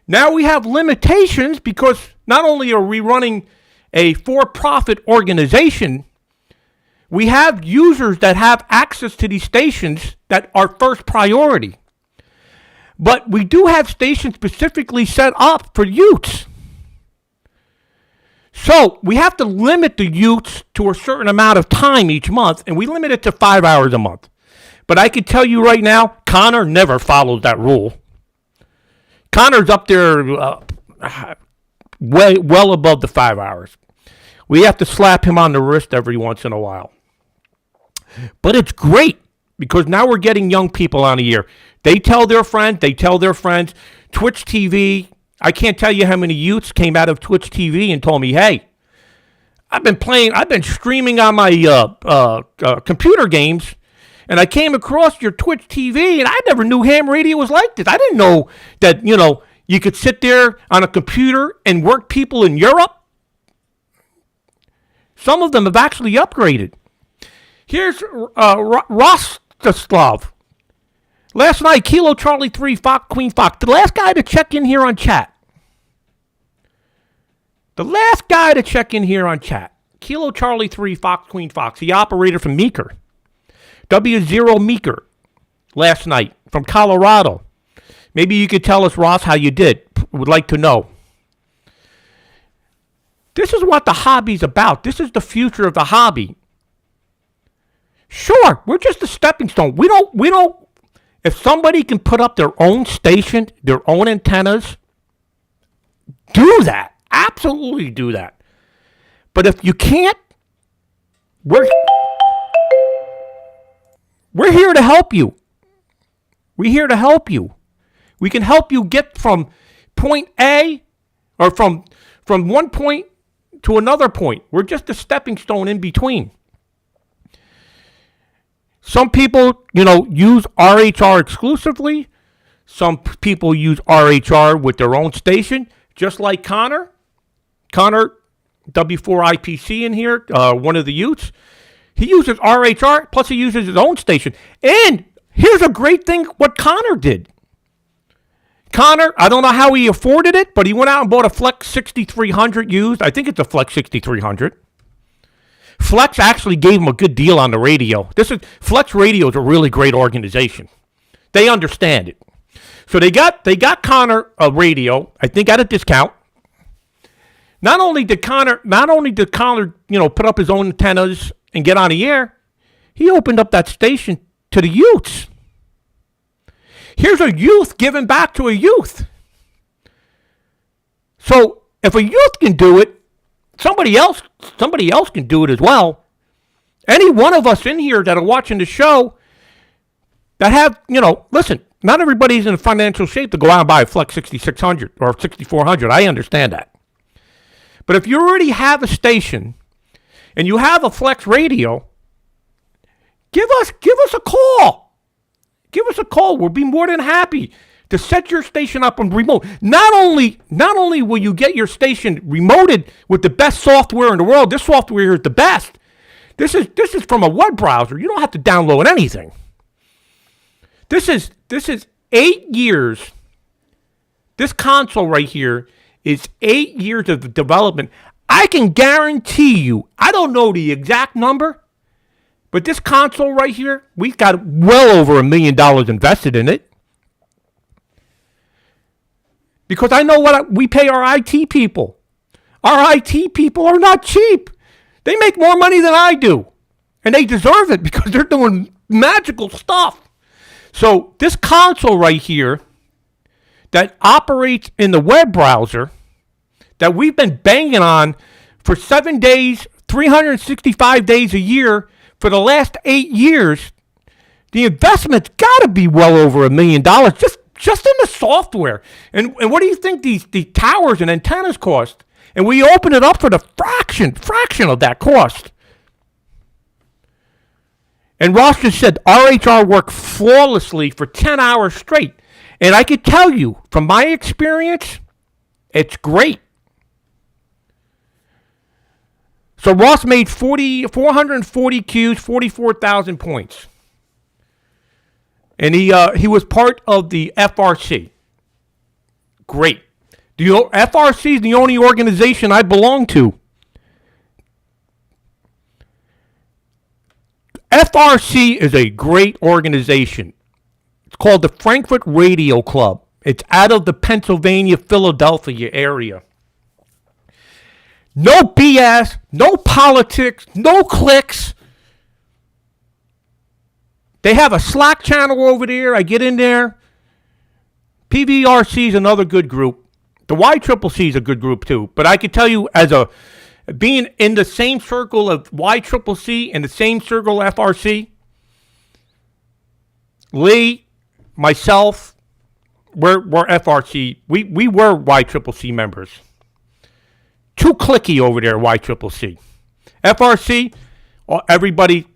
S1: Now we have limitations because not only are we running a for-profit organization, we have users that have access to these stations that are first priority. But we do have stations specifically set up for youths. So we have to limit the youths to a certain amount of time each month, and we limit it to 5 hours a month. But I can tell you right now, Connor never follows that rule. Connor's up there well above the 5 hours. We have to slap him on the wrist every once in a while. But it's great because now we're getting young people on the air. They tell their friends. Twitch TV, I can't tell you how many youths came out of Twitch TV and told me, hey, I've been streaming on my computer games, and I came across your Twitch TV, and I never knew ham radio was like this. I didn't know that, you could sit there on a computer and work people in Europe. Some of them have actually upgraded. Here's Rostislav. Last night, Kilo Charlie 3, Fox, Queen Fox. The last guy to check in here on chat. Kilo Charlie 3, Fox, Queen Fox. The operator from Meeker. W0 Meeker. Last night from Colorado. Maybe you could tell us, Ross, how you did. Would like to know. This is what the hobby's about. This is the future of the hobby. Sure, we're just a stepping stone. We don't, if somebody can put up their own station, their own antennas, do that. Absolutely do that. But if you can't, we're here to help you. We're here to help you. We can help you get from point A or from one point to another point. We're just a stepping stone in between. Some people, use RHR exclusively. Some people use RHR with their own station, just like Connor. Connor, W4IPC in here, one of the youths. He uses RHR, plus he uses his own station. And here's a great thing what Connor did. Connor, I don't know how he afforded it, but he went out and bought a Flex 6300 used. I think it's a Flex 6300. Flex actually gave him a good deal on the radio. Flex Radio is a really great organization. They understand it. So they got Connor a radio, I think at a discount. Not only did Connor, put up his own antennas and get on the air, he opened up that station to the youths. Here's a youth giving back to a youth. So if a youth can do it, somebody else can do it as well. Any one of us in here that are watching the show that have, listen, not everybody's in financial shape to go out and buy a Flex 6600 or 6400. I understand that. But if you already have a station and you have a Flex radio, give us a call. Give us a call. We'll be more than happy to set your station up on remote. Not only will you get your station remoted with the best software in the world. This software is the best. This is from a web browser. You don't have to download anything. This is 8 years. This console right here is 8 years of development. I can guarantee you, I don't know the exact number, but this console right here, we've got well over $1 million invested in it. Because I know we pay our IT people. Our IT people are not cheap. They make more money than I do. And they deserve it because they're doing magical stuff. So this console right here that operates in the web browser that we've been banging on for 7 days, 365 days a year for the last 8 years, the investment's got to be well over $1 million just in the software. And what do you think these towers and antennas cost? And we open it up for the fraction of that cost. And Ross just said RHR worked flawlessly for 10 hours straight. And I could tell you, from my experience, it's great. So Ross made 440 Qs, 44,000 points. And he was part of the FRC. Great. The FRC is the only organization I belong to. FRC is a great organization. It's called the Frankfurt Radio Club. It's out of the Pennsylvania, Philadelphia area. No BS, no politics, no cliques. They have a Slack channel over there. I get in there. PVRC is another good group. The YCCC is a good group too. But I can tell you, being in the same circle of YCCC and the same circle of FRC, Lee, myself, we're FRC. We were YCCC members. Too cliquey over there, YCCC. FRC, everybody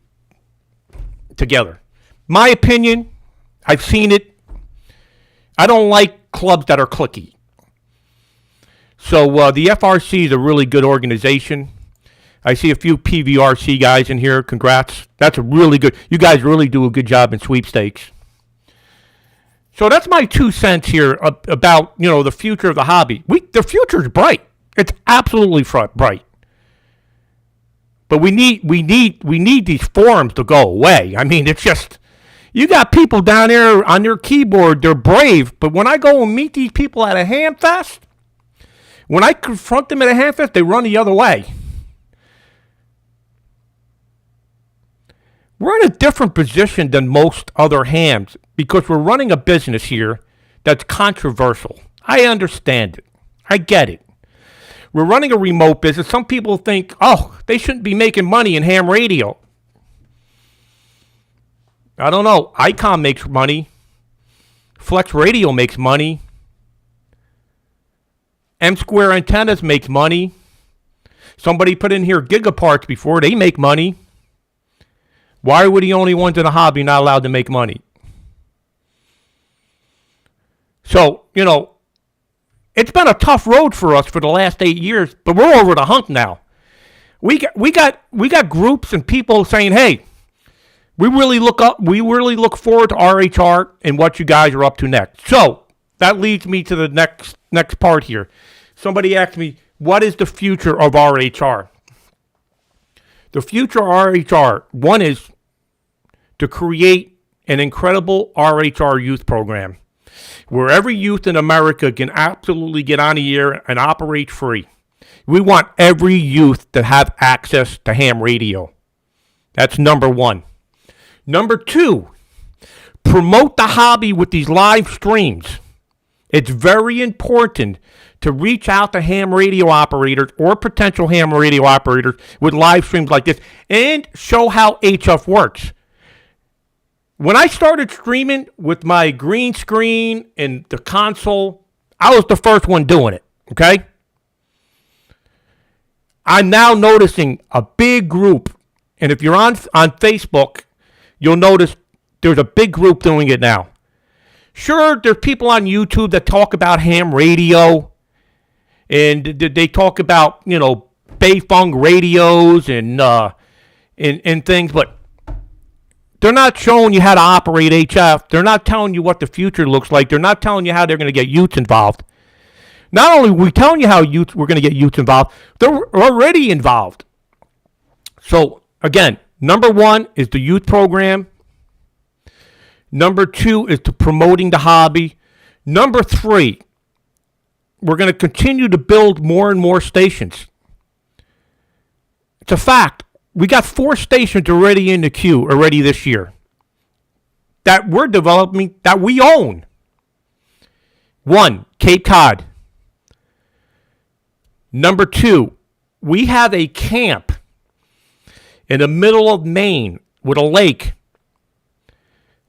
S1: together. My opinion, I've seen it. I don't like clubs that are cliquey. So the FRC is a really good organization. I see a few PVRC guys in here. Congrats. That's a really good. You guys really do a good job in sweepstakes. So that's my 2 cents here about the future of the hobby. The future is bright. It's absolutely bright. But we need these forums to go away. I mean, it's just, you got people down there on their keyboard, they're brave, but when I go and meet these people at a ham fest, when I confront them at a ham fest, they run the other way. We're in a different position than most other hams because we're running a business here that's controversial. I understand it. I get it. We're running a remote business. Some people think, they shouldn't be making money in ham radio. I don't know. Icom makes money. Flex Radio makes money. M-Square Antennas makes money. Somebody put in here Gigaparts before. They make money. Why are we the only ones in the hobby not allowed to make money? So, it's been a tough road for us for the last 8 years, but we're over the hump now. We got groups and people saying, "Hey, we really look forward to RHR and what you guys are up to next." So that leads me to the next part here. Somebody asked me, "What is the future of RHR?" The future of RHR, one is to create an incredible RHR youth program where every youth in America can absolutely get on the air and operate free. We want every youth to have access to ham radio. That's number one. Number two, promote the hobby with these live streams. It's very important to reach out to ham radio operators or potential ham radio operators with live streams like this and show how HF works. When I started streaming with my green screen and the console, I was the first one doing it, okay? I'm now noticing a big group, and if you're on Facebook, you'll notice there's a big group doing it now. Sure, there's people on YouTube that talk about ham radio, and they talk about, Beifeng radios and things, but they're not showing you how to operate HF. They're not telling you what the future looks like. They're not telling you how they're going to get youths involved. Not only are we telling you how we're going to get youths involved, they're already involved. So, again, number one is the youth program. Number two is to promoting the hobby. Number three, we're going to continue to build more and more stations. It's a fact. We got 4 stations already in the queue already this year that we're developing, that we own. 1, Cape Cod. Number 2, we have a camp in the middle of Maine with a lake.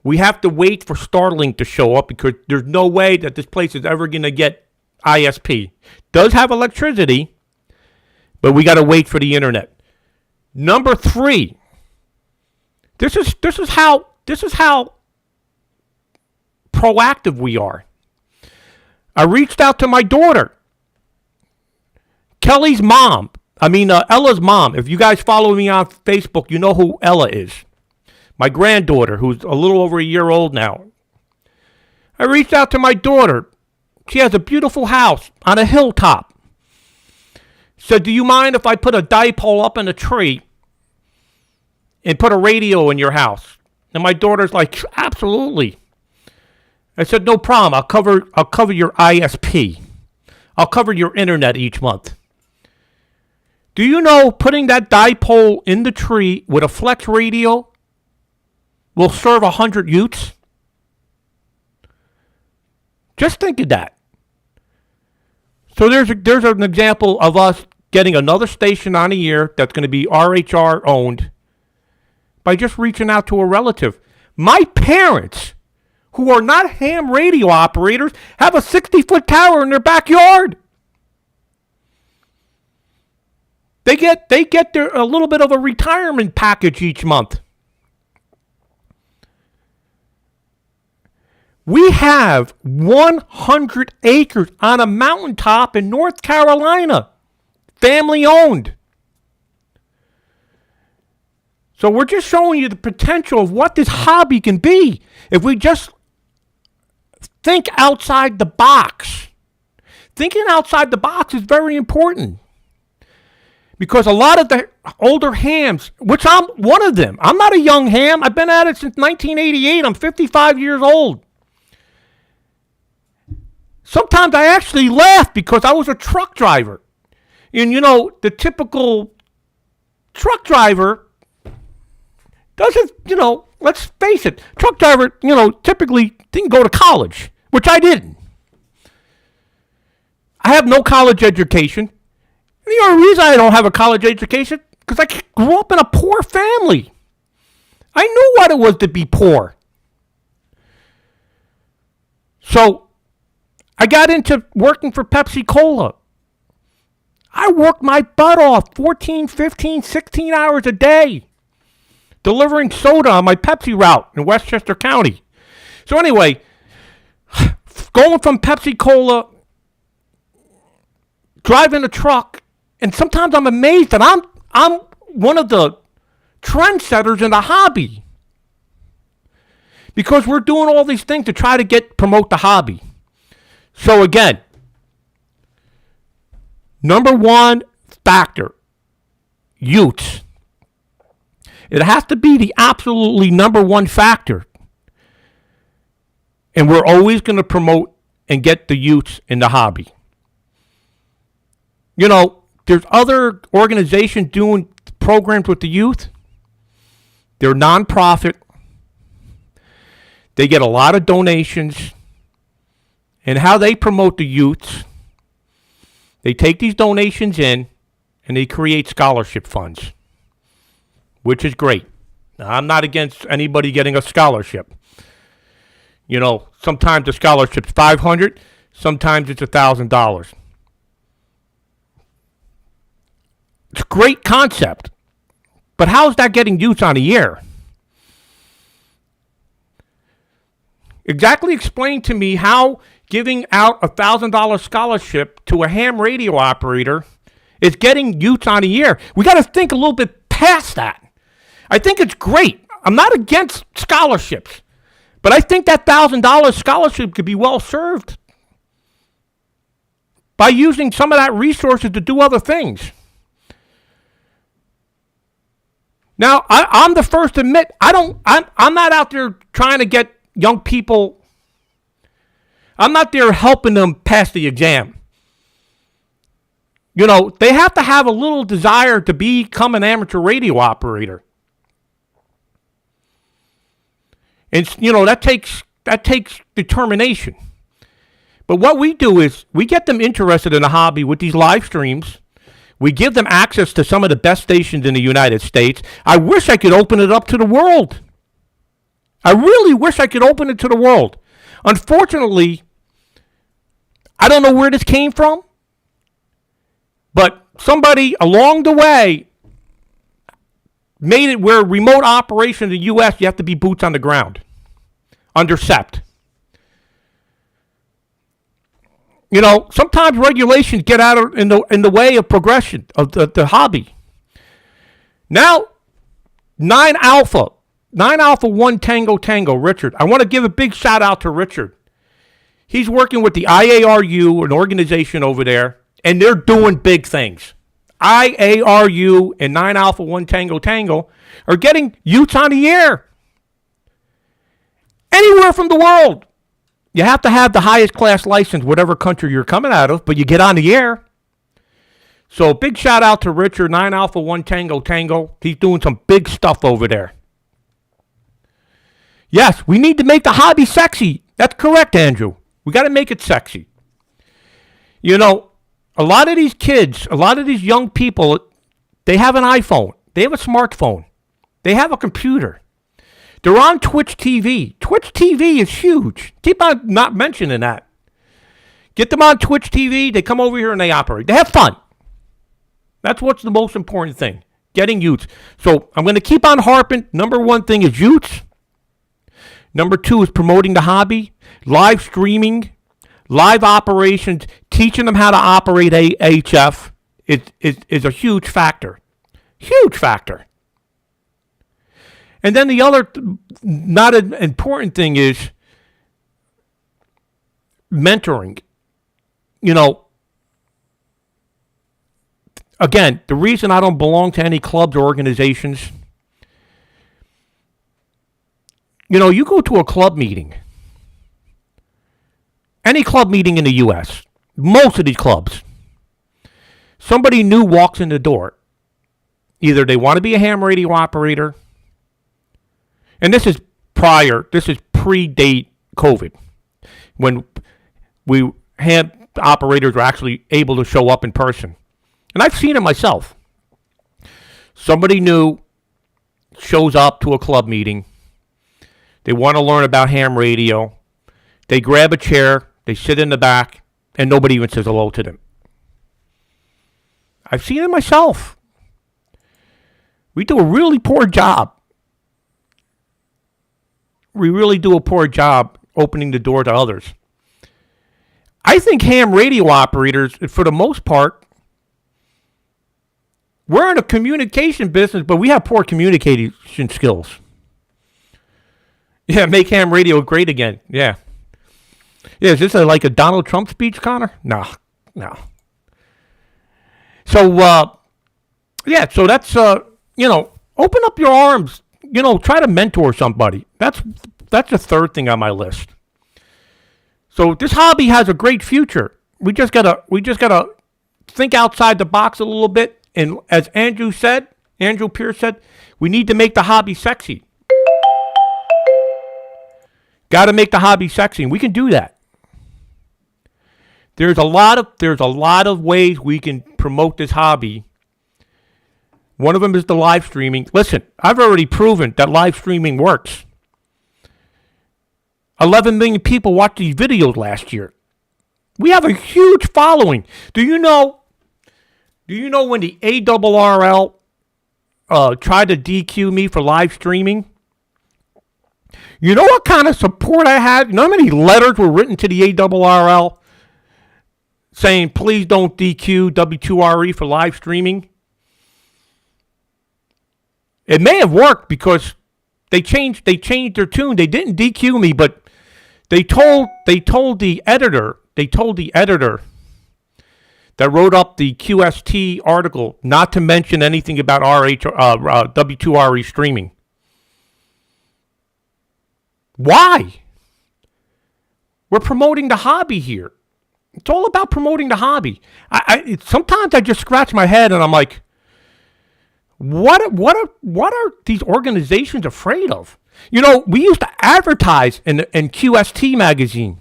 S1: We have to wait for Starlink to show up because there's no way that this place is ever going to get ISP. Does have electricity, but we got to wait for the internet. Number 3, this is how proactive we are. I reached out to my daughter, Ella's mom. If you guys follow me on Facebook, you know who Ella is. My granddaughter, who's a little over a year old now. I reached out to my daughter. She has a beautiful house on a hilltop. Said, do you mind if I put a dipole up in a tree and put a radio in your house? And my daughter's like, absolutely. I said, no problem. I'll cover your ISP. I'll cover your internet each month. Do you know putting that dipole in the tree with a flex radio will serve 100 Utes? Just think of that. So there's an example of us getting another station on a year that's going to be RHR owned by just reaching out to a relative. My parents, who are not ham radio operators, have a 60-foot tower in their backyard. They get a little bit of a retirement package each month. We have 100 acres on a mountaintop in North Carolina, family owned. So we're just showing you the potential of what this hobby can be if we just think outside the box. Thinking outside the box is very important. Because a lot of the older hams, which I'm one of them, I'm not a young ham. I've been at it since 1988. I'm 55 years old. Sometimes I actually laugh because I was a truck driver. And, you know, the typical truck driver doesn't, you know, let's face it, truck driver, you know, typically didn't go to college, which I didn't. I have no college education. And the only reason I don't have a college education because I grew up in a poor family. I knew what it was to be poor. So I got into working for Pepsi Cola. I worked my butt off 14, 15, 16 hours a day delivering soda on my Pepsi route in Westchester County. So anyway, going from Pepsi Cola, driving a truck, and sometimes I'm amazed that I'm one of the trendsetters in the hobby because we're doing all these things to try to promote the hobby. So again, number one factor, Utes. It has to be the absolutely number one factor. And we're always going to promote and get the Utes in the hobby. You know, there's other organizations doing programs with the youth. They're nonprofit. They get a lot of donations. And how they promote the youths, they take these donations in and they create scholarship funds, which is great. Now, I'm not against anybody getting a scholarship. You know, sometimes the scholarship's $500, sometimes it's $1,000. It's a great concept, but how's that getting youths on the air? Exactly explain to me how giving out a $1,000 scholarship to a ham radio operator is getting youths on the air. We got to think a little bit past that. I think it's great. I'm not against scholarships, but I think that $1,000 scholarship could be well served by using some of that resources to do other things. Now, I'm the first to admit I'm not out there trying to get young people. I'm not there helping them pass the exam. You know, they have to have a little desire to become an amateur radio operator. And, you know, that takes determination. But what we do is we get them interested in the hobby with these live streams. We give them access to some of the best stations in the United States. I wish I could open it up to the world. I really wish I could open it to the world. Unfortunately, I don't know where this came from, but somebody along the way made it where remote operation in the U.S., you have to be boots on the ground, under SEPT. You know, sometimes regulations get out in the way of progression of the hobby. Now, 9 Alpha 1 Tango Tango, Richard. I want to give a big shout out to Richard. He's working with the IARU, an organization over there, and they're doing big things. IARU and 9 Alpha 1 Tango Tango are getting youths on the air. Anywhere from the world. You have to have the highest class license, whatever country you're coming out of, but you get on the air. So big shout out to Richard, 9 Alpha 1 Tango Tango. He's doing some big stuff over there. Yes, we need to make the hobby sexy. That's correct, Andrew. We got to make it sexy. You know, a lot of these kids, a lot of these young people, they have an iPhone. They have a smartphone. They have a computer. They're on Twitch TV. Twitch TV is huge. Keep on not mentioning that. Get them on Twitch TV. They come over here and they operate. They have fun. That's what's the most important thing. Getting youths. So I'm going to keep on harping. Number one thing is youths. Number two is promoting the hobby. Live streaming. Live operations. Teaching them how to operate HF is a huge factor. Huge factor. And then the other not an important thing is mentoring. You know, again, the reason I don't belong to any clubs or organizations, you know, you go to a club meeting, any club meeting in the U.S., most of these clubs, somebody new walks in the door. Either they want to be a ham radio operator, and this is pre-date COVID, when ham operators were actually able to show up in person. And I've seen it myself. Somebody new shows up to a club meeting. They want to learn about ham radio. They grab a chair. They sit in the back. And nobody even says hello to them. I've seen it myself. We do a really poor job. We really do a poor job opening the door to others. I think ham radio operators, for the most part, we're in a communication business, but we have poor communication skills. Yeah, make ham radio great again. Yeah. Yeah, is this like a Donald Trump speech, Connor? No. So, yeah, so that's, open up your arms. Try to mentor somebody. That's the third thing on my list. So this hobby has a great future. We just gotta think outside the box a little bit. And as Andrew Pierce said, we need to make the hobby sexy. Got to make the hobby sexy, and we can do that. There's a lot of ways we can promote this hobby. One of them is the live streaming. Listen, I've already proven that live streaming works. 11 million people watched these videos last year. We have a huge following. Do you know when the ARRL tried to DQ me for live streaming? You know what kind of support I had? You know how many letters were written to the ARRL saying, please don't DQ W2RE for live streaming? It may have worked because they changed their tune. They didn't DQ me, but they told the editor that wrote up the QST article not to mention anything about W2RE streaming. Why? We're promoting the hobby here. It's all about promoting the hobby. Sometimes I just scratch my head and I'm like, what are these organizations afraid of? We used to advertise in QST magazine.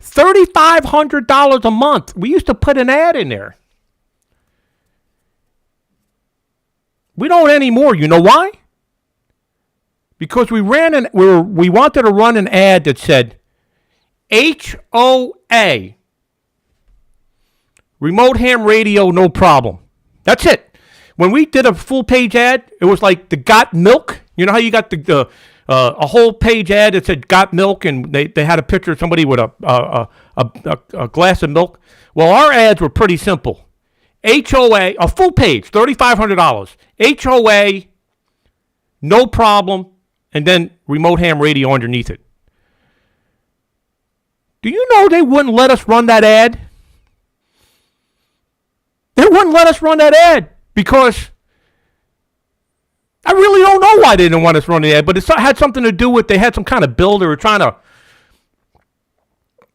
S1: $3,500 a month. We used to put an ad in there. We don't anymore. You know why? Because we wanted to run an ad that said HOA, remote ham radio, no problem. That's it. When we did a full page ad, it was like the got milk. You know how you got a whole page ad that said got milk, and they had a picture of somebody with a glass of milk. Well, our ads were pretty simple. HOA, a full page, $3,500. HOA, no problem, and then remote ham radio underneath it. Do you know they wouldn't let us run that ad? They wouldn't let us run that ad because I really don't know why they didn't want us running the ad, but it had something to do with they had some kind of bill. They were trying to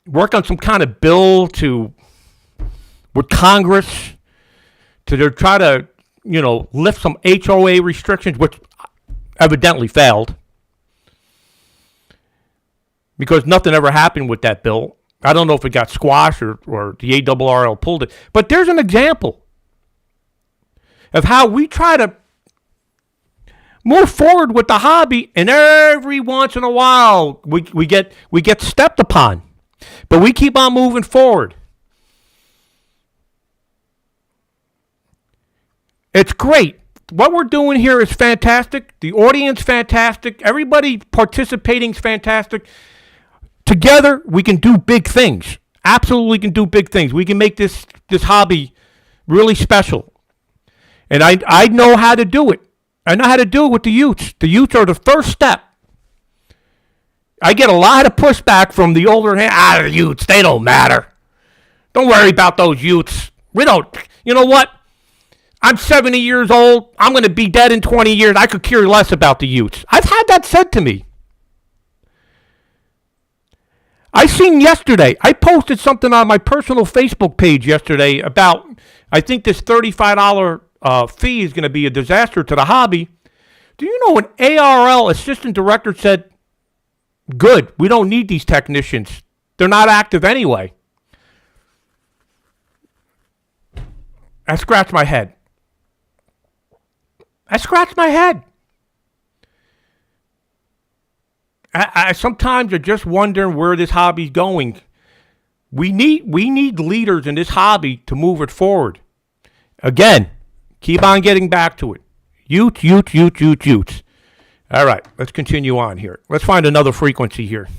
S1: work on some kind of bill with Congress to try to, lift some HOA restrictions, which evidently failed because nothing ever happened with that bill. I don't know if it got squashed or the ARRL pulled it. But there's an example of how we try to move forward with the hobby, and every once in a while we get stepped upon. But we keep on moving forward. It's great. What we're doing here is fantastic. The audience fantastic. Everybody participating is fantastic. Together, we can do big things. Absolutely can do big things. We can make this hobby really special. And I know how to do it. I know how to do it with the youths. The youths are the first step. I get a lot of pushback from the older the youths. They don't matter. Don't worry about those youths. We don't. You know what? I'm 70 years old. I'm going to be dead in 20 years. I could care less about the youths. I've had that said to me. I seen yesterday, I posted something on my personal Facebook page yesterday about, I think this $35 fee is going to be a disaster to the hobby. Do you know an ARRL assistant director said, good, we don't need these technicians. They're not active anyway. I scratched my head. I sometimes are just wondering where this hobby's going. We need leaders in this hobby to move it forward. Again, keep on getting back to it. Youths. All right, let's continue on here. Let's find another frequency here.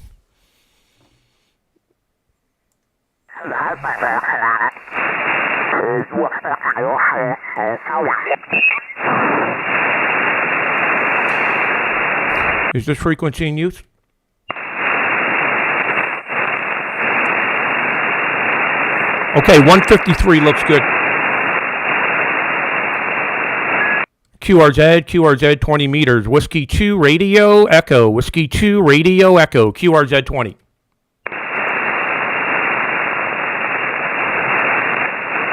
S1: Is this frequency in use? Okay, 153 looks good. QRZ 20 meters. Whiskey 2 radio echo. Whiskey 2 radio echo. QRZ 20.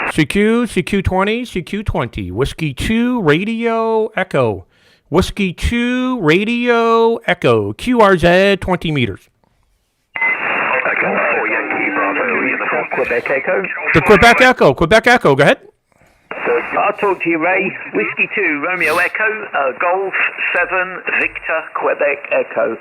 S1: CQ 20. CQ 20. Whiskey 2 radio echo. Whiskey 2 radio echo. QRZ 20 meters.
S6: Quebec Echo.
S1: The Quebec Echo. Go ahead.
S6: I'll talk to you, Ray. Whiskey 2, Romeo Echo, Golf 7, Victor, Quebec Echo.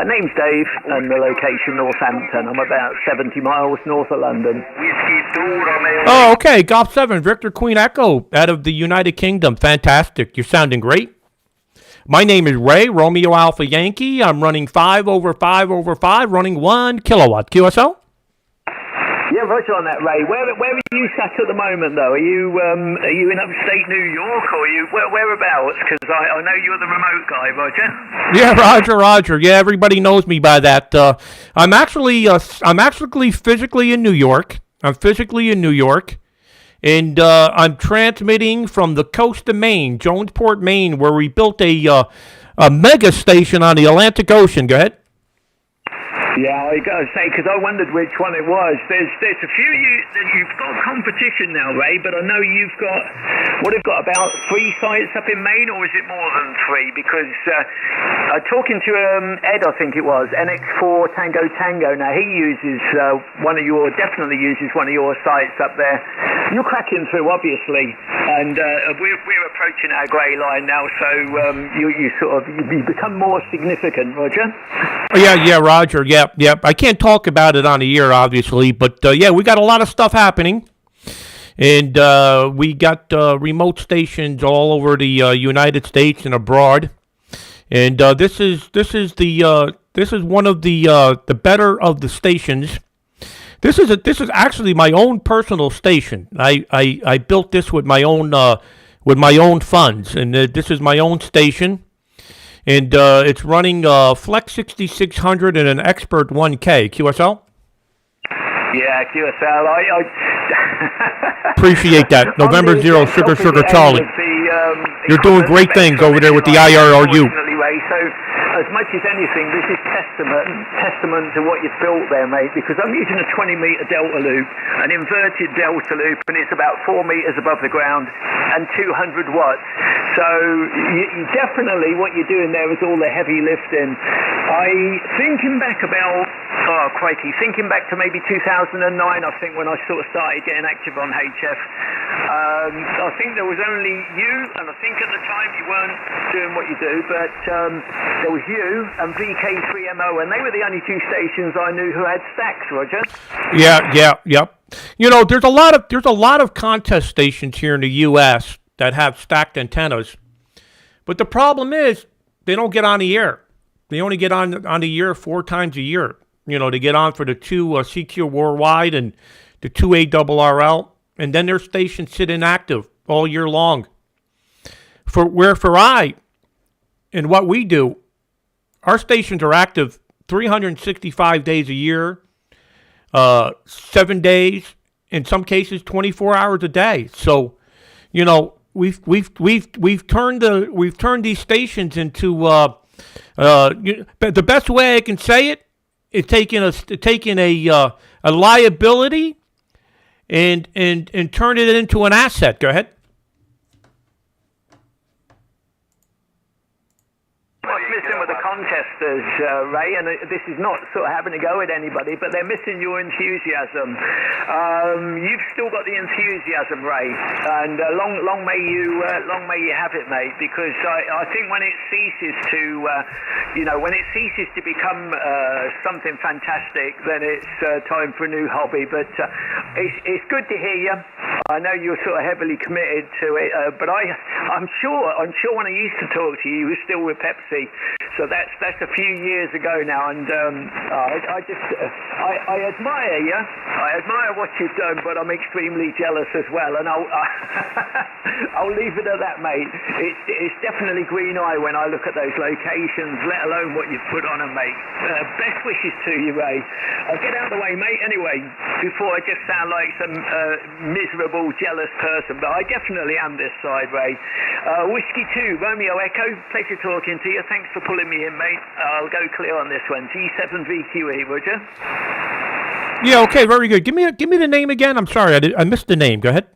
S6: Name's Dave, and the location, Northampton. I'm about 70 miles north of London.
S2: Whiskey 2, Romeo.
S1: Oh, okay. Golf 7, Victor, Queen Echo, out of the United Kingdom. Fantastic. You're sounding great. My name is Ray, Romeo Alpha Yankee. I'm running 5 over 5 over 5, running 1 kilowatt. QSL?
S6: Yeah, roger on that, Ray. Where are you sat at the moment, though? Are you in upstate New York, or are you whereabouts? Because I know you're the remote guy, Roger.
S1: Yeah, Roger. Yeah, everybody knows me by that. I'm actually physically in New York. And I'm transmitting from the coast of Maine, Jonesport, Maine, where we built a mega station on the Atlantic Ocean. Go ahead.
S6: Yeah, I got to say, because I wondered which one it was. There's a few you've got competition now, Ray, but I know you've got about 3 sites up in Maine, or is it more than 3? Because talking to Ed, I think it was, NX4 Tango. Now, he definitely uses one of your sites up there. You're cracking through, obviously, and we're approaching our grey line now, so you become more significant, Roger.
S1: Yeah, Roger. Yep. I can't talk about it on the air, obviously, but we got a lot of stuff happening, and we got remote stations all over the United States and abroad, and this is one of the better of the stations. This is actually my own personal station. I built this with my own funds, and this is my own station. And it's running Flex 6600 and an Expert 1K. QSL?
S6: Yeah, QSL.
S1: Appreciate that. November
S6: On the
S1: Zero, Sugar
S6: opposite
S1: Sugar
S6: end
S1: Charlie.
S6: of the
S1: You're doing great things over there with the IRRU.
S6: Unfortunately, Ray, so as much as anything, this is testament to what you've built there, mate, because I'm using a 20-metre delta loop, an inverted delta loop, and it's about 4 metres above the ground and 200 watts. So you definitely, what you're doing there is all the heavy lifting. Thinking back to maybe 2009, I think, when I sort of started getting active on HF, I think there was only you, and I think at the time you weren't doing what you do, but there was you and VK3MO, and they were the only two stations I knew who had stacks, Roger.
S1: Yep. You know, there's a lot of contest stations here in the U.S. that have stacked antennas, but the problem is they don't get on the air. They only get on the air 4 times a year. You know, they get on for the 2 CQ Worldwide and the 2 ARRL, and then their stations sit inactive all year long. For I and what we do, our stations are active 365 days a year, 7 days, in some cases 24 hours a day. So, you know, we've turned these stations into the best way I can say it is taking a liability and turn it into an asset. Go ahead.
S6: What's missing with the contesters, Ray, and this is not sort of having to go at anybody, but they're missing your enthusiasm. You've still got the enthusiasm, Ray, and long may you have it, mate. Because I think when it ceases to become something fantastic, then it's time for a new hobby. But it's good to hear you. I know you're sort of heavily committed to it, but I'm sure when I used to talk to you, you were still with Pepsi. So that's a few years ago now, and I admire you. I admire what you've done, but I'm extremely jealous as well. And I'll leave it at that, mate. It's definitely green eye when I look at those locations, let alone what you've put on them, mate. Best wishes to you, Ray. I'll get out of the way, mate. Anyway, before I just sound like some miserable, jealous person, but I definitely am this side, Ray. Whiskey 2, Romeo Echo. Pleasure talking to you. Thanks for pulling me in, mate. I'll go clear on this one. G7VQE, would you?
S1: Yeah, okay, very good. Give me the name again. I'm sorry, I missed the name. Go ahead.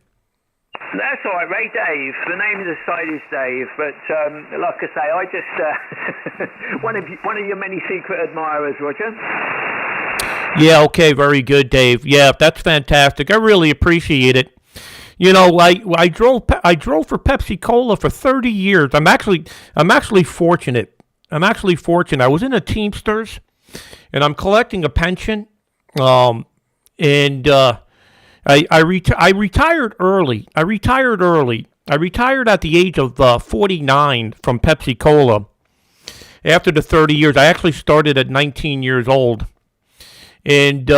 S6: That's all right, Ray. Dave. The name of the site is Dave, but like I say, I just one of your many secret admirers, Roger.
S1: Yeah, okay, very good, Dave. Yeah, that's fantastic. I really appreciate it. You know, I drove for Pepsi Cola for 30 years. I'm actually fortunate. I was in a Teamsters, and I'm collecting a pension. I retired early. I retired at the age of 49 from Pepsi Cola. After the 30 years, I actually started at 19 years old, and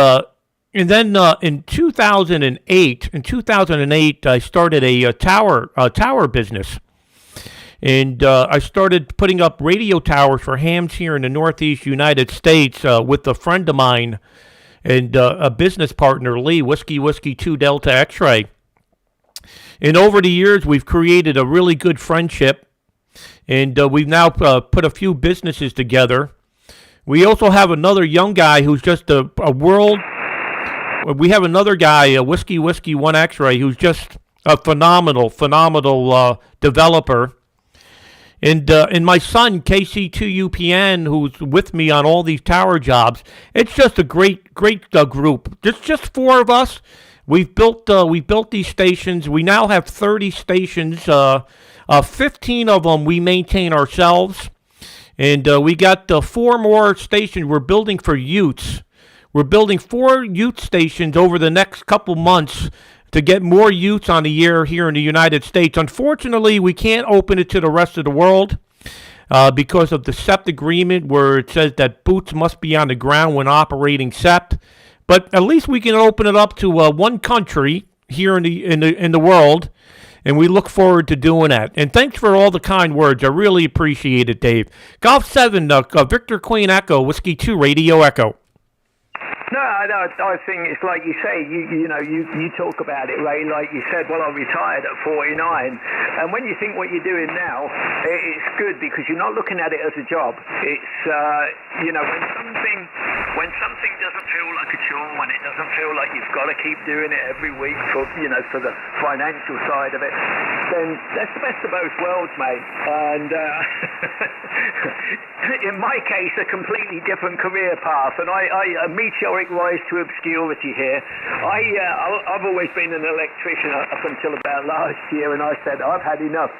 S1: then in 2008, I started a tower business. And I started putting up radio towers for hams here in the Northeast United States with a friend of mine and a business partner, Lee, Whiskey 2 Delta X-Ray. And over the years, we've created a really good friendship, and we've now put a few businesses together. We also have another young guy who's just a world. We have another guy, Whiskey 1 X-Ray, who's just a phenomenal developer. And my son, KC2UPN, who's with me on all these tower jobs. It's just a great group. Just 4 of us. We built these stations. We now have 30 stations. 15 of them we maintain ourselves. And we got 4 more stations we're building for Utes. We're building 4 Ute stations over the next couple months to get more Utes on the air here in the United States. Unfortunately, we can't open it to the rest of the world because of the SEPT agreement, where it says that boots must be on the ground when operating SEPT. But at least we can open it up to one country here in the world, and we look forward to doing that. And thanks for all the kind words. I really appreciate it, Dave. Golf 7, Victor Queen Echo, Whiskey 2 Radio Echo.
S6: No, I think it's like you say, you talk about it, Ray, like you said, well, I retired at 49. And when you think what you're doing now, it's good because you're not looking at it as a job. It's, when something doesn't feel like a chore, when it doesn't feel like you've got to keep doing it every week for the financial side of it, then that's the best of both worlds, mate. And in my case, a completely different career path, and a meteoric rise to obscurity here. I've always been an electrician up until about last year, and I said I've had enough.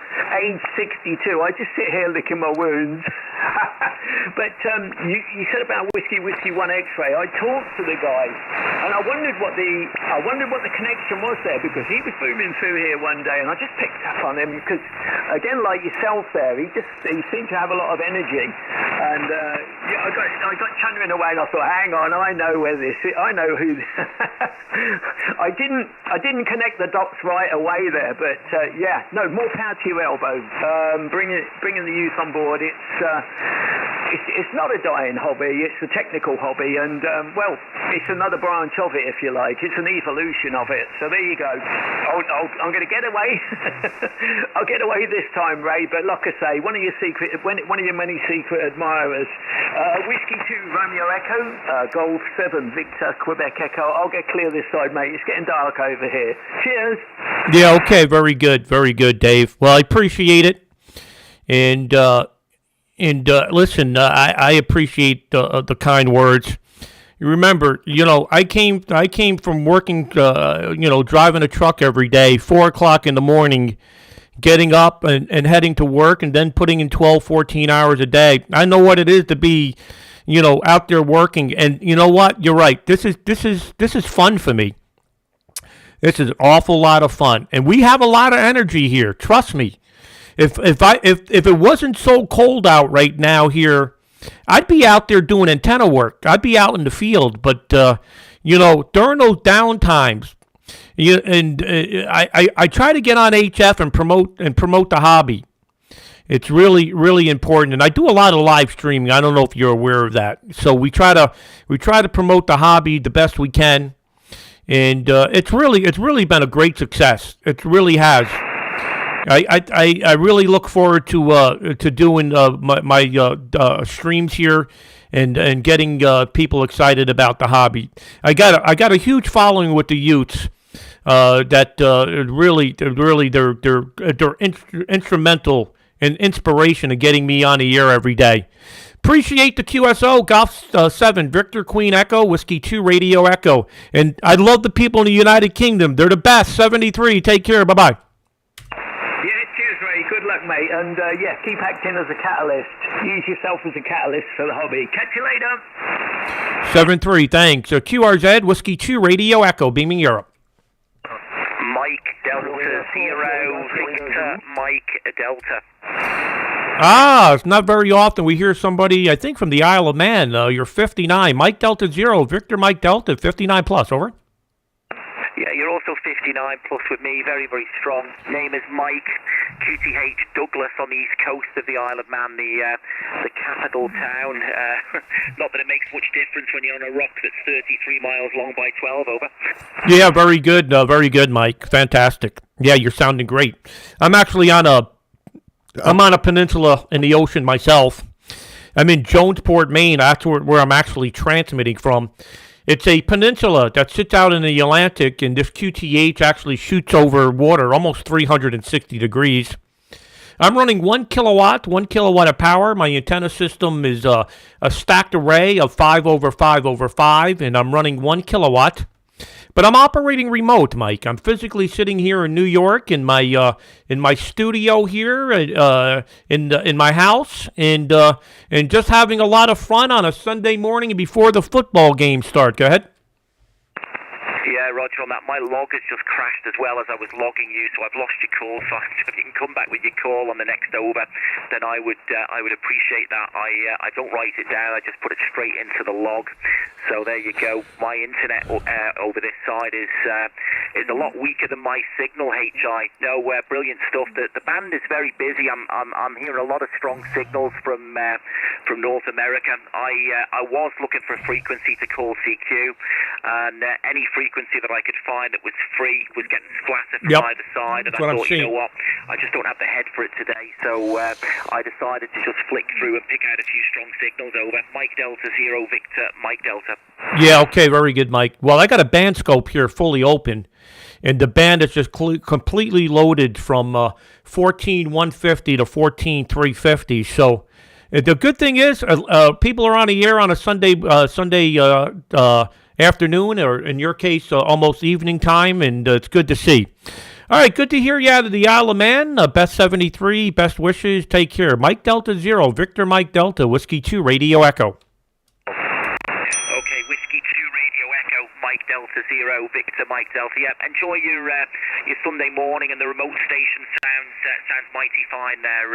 S6: Age 62, I just sit here licking my wounds. But you said about whiskey one X-ray. I talked to the guy, and I wondered what the connection was there, because he was booming through here one day, and I just picked up on him because, again, like yourself there, he seemed to have a lot of energy, and I got chuntering away, and I thought, hang on, I know who. I didn't connect the dots right away there, but more power to your elbow. Bringing the youth on board. It's not a dying hobby, it's a technical hobby, and it's another branch of it, if you like. It's an evolution of it. So there you go. I'm going to get away. I'll get away this time, Ray. But like I say, one of your many secret admirers. Whiskey 2 Romeo Echo, Golf 7 Victor Quebec Echo. I'll get clear this side, mate. It's getting dark over here. Cheers.
S1: Yeah. Okay. Very good, Dave. Well, I appreciate it, and listen, I appreciate the kind words. You remember, I came from working, driving a truck every day, 4 o'clock in the morning, getting up and heading to work, and then putting in 12, 14 hours a day. I know what it is to be, out there working. And you know what? You're right. This is fun for me. This is an awful lot of fun, and we have a lot of energy here. Trust me. If it wasn't so cold out right now here, I'd be out there doing antenna work. I'd be out in the field. But during those down times, I try to get on HF and promote the hobby. It's really, really important, and I do a lot of live streaming. I don't know if you're aware of that. So we try to promote the hobby the best we can, and it's really been a great success. It really has. I really look forward to doing my streams here and getting people excited about the hobby. I got a huge following with the youths that they're instrumental and inspiration in getting me on the air every day. Appreciate the QSO, Golf 7, Victor Queen Echo, Whiskey 2 Radio Echo. And I love the people in the United Kingdom. They're the best. 73. Take care. Bye-bye.
S6: Good luck, mate, and keep acting as a catalyst. Use yourself as a catalyst for the hobby. Catch you later.
S1: 7-3, thanks. QRZ, Whiskey 2 Radio Echo, beaming Europe.
S7: Mike Delta 0, Victor Mike Delta.
S1: It's not very often we hear somebody, I think, from the Isle of Man. You're 59. Mike Delta 0, Victor Mike Delta, 59 plus, over.
S7: Yeah, you're also 59 plus with me, very, very strong. Name is Mike QTH Douglas on the east coast of the Isle of Man, the capital town. Not that it makes much difference when you're on a rock that's 33 miles long by 12, over.
S1: Yeah, very good, Mike. Fantastic. Yeah, you're sounding great. I'm actually on a peninsula in the ocean myself. I'm in Jonesport, Maine. That's where I'm actually transmitting from. It's a peninsula that sits out in the Atlantic, and this QTH actually shoots over water almost 360 degrees. I'm running 1 kilowatt of power. My antenna system is a stacked array of 5/5/5, and I'm running 1 kilowatt. But I'm operating remote, Mike. I'm physically sitting here in New York in my studio here in my house, and just having a lot of fun on a Sunday morning before the football game start. Go ahead.
S7: Yeah, Roger, on that, my log has just crashed as well as I was logging you, so I've lost your call. So if you can come back with your call on the next over, then I would appreciate that. I don't write it down; I just put it straight into the log. So there you go. My internet over this side is a lot weaker than my signal. HI, no, brilliant stuff. The band is very busy. I'm hearing a lot of strong signals from North America. I was looking for a frequency to call CQ. and any frequency that I could find that was free was getting splattered from
S1: Yep.
S7: either side, and
S1: That's
S7: I
S1: what I'm
S7: thought, you
S1: seeing.
S7: know what, I just don't have the head for it today, so I decided to just flick through and pick out a few strong signals over. Mike Delta 0, Victor, Mike Delta.
S1: Yeah, okay, very good, Mike. Well, I got a band scope here fully open, and the band is just completely loaded from 14,150 to 14,350. So the good thing is people are on the air on a Sunday afternoon, or in your case, almost evening time, and it's good to see. All right, good to hear you out of the Isle of Man. Best 73, best wishes, take care. Mike Delta 0, Victor Mike Delta, Whiskey 2, Radio Echo.
S7: Okay, Whiskey 2 Radio Echo, Mike Delta 0, Victor Mike Delta. Yeah, enjoy your Sunday morning, and the remote station sounds mighty fine there.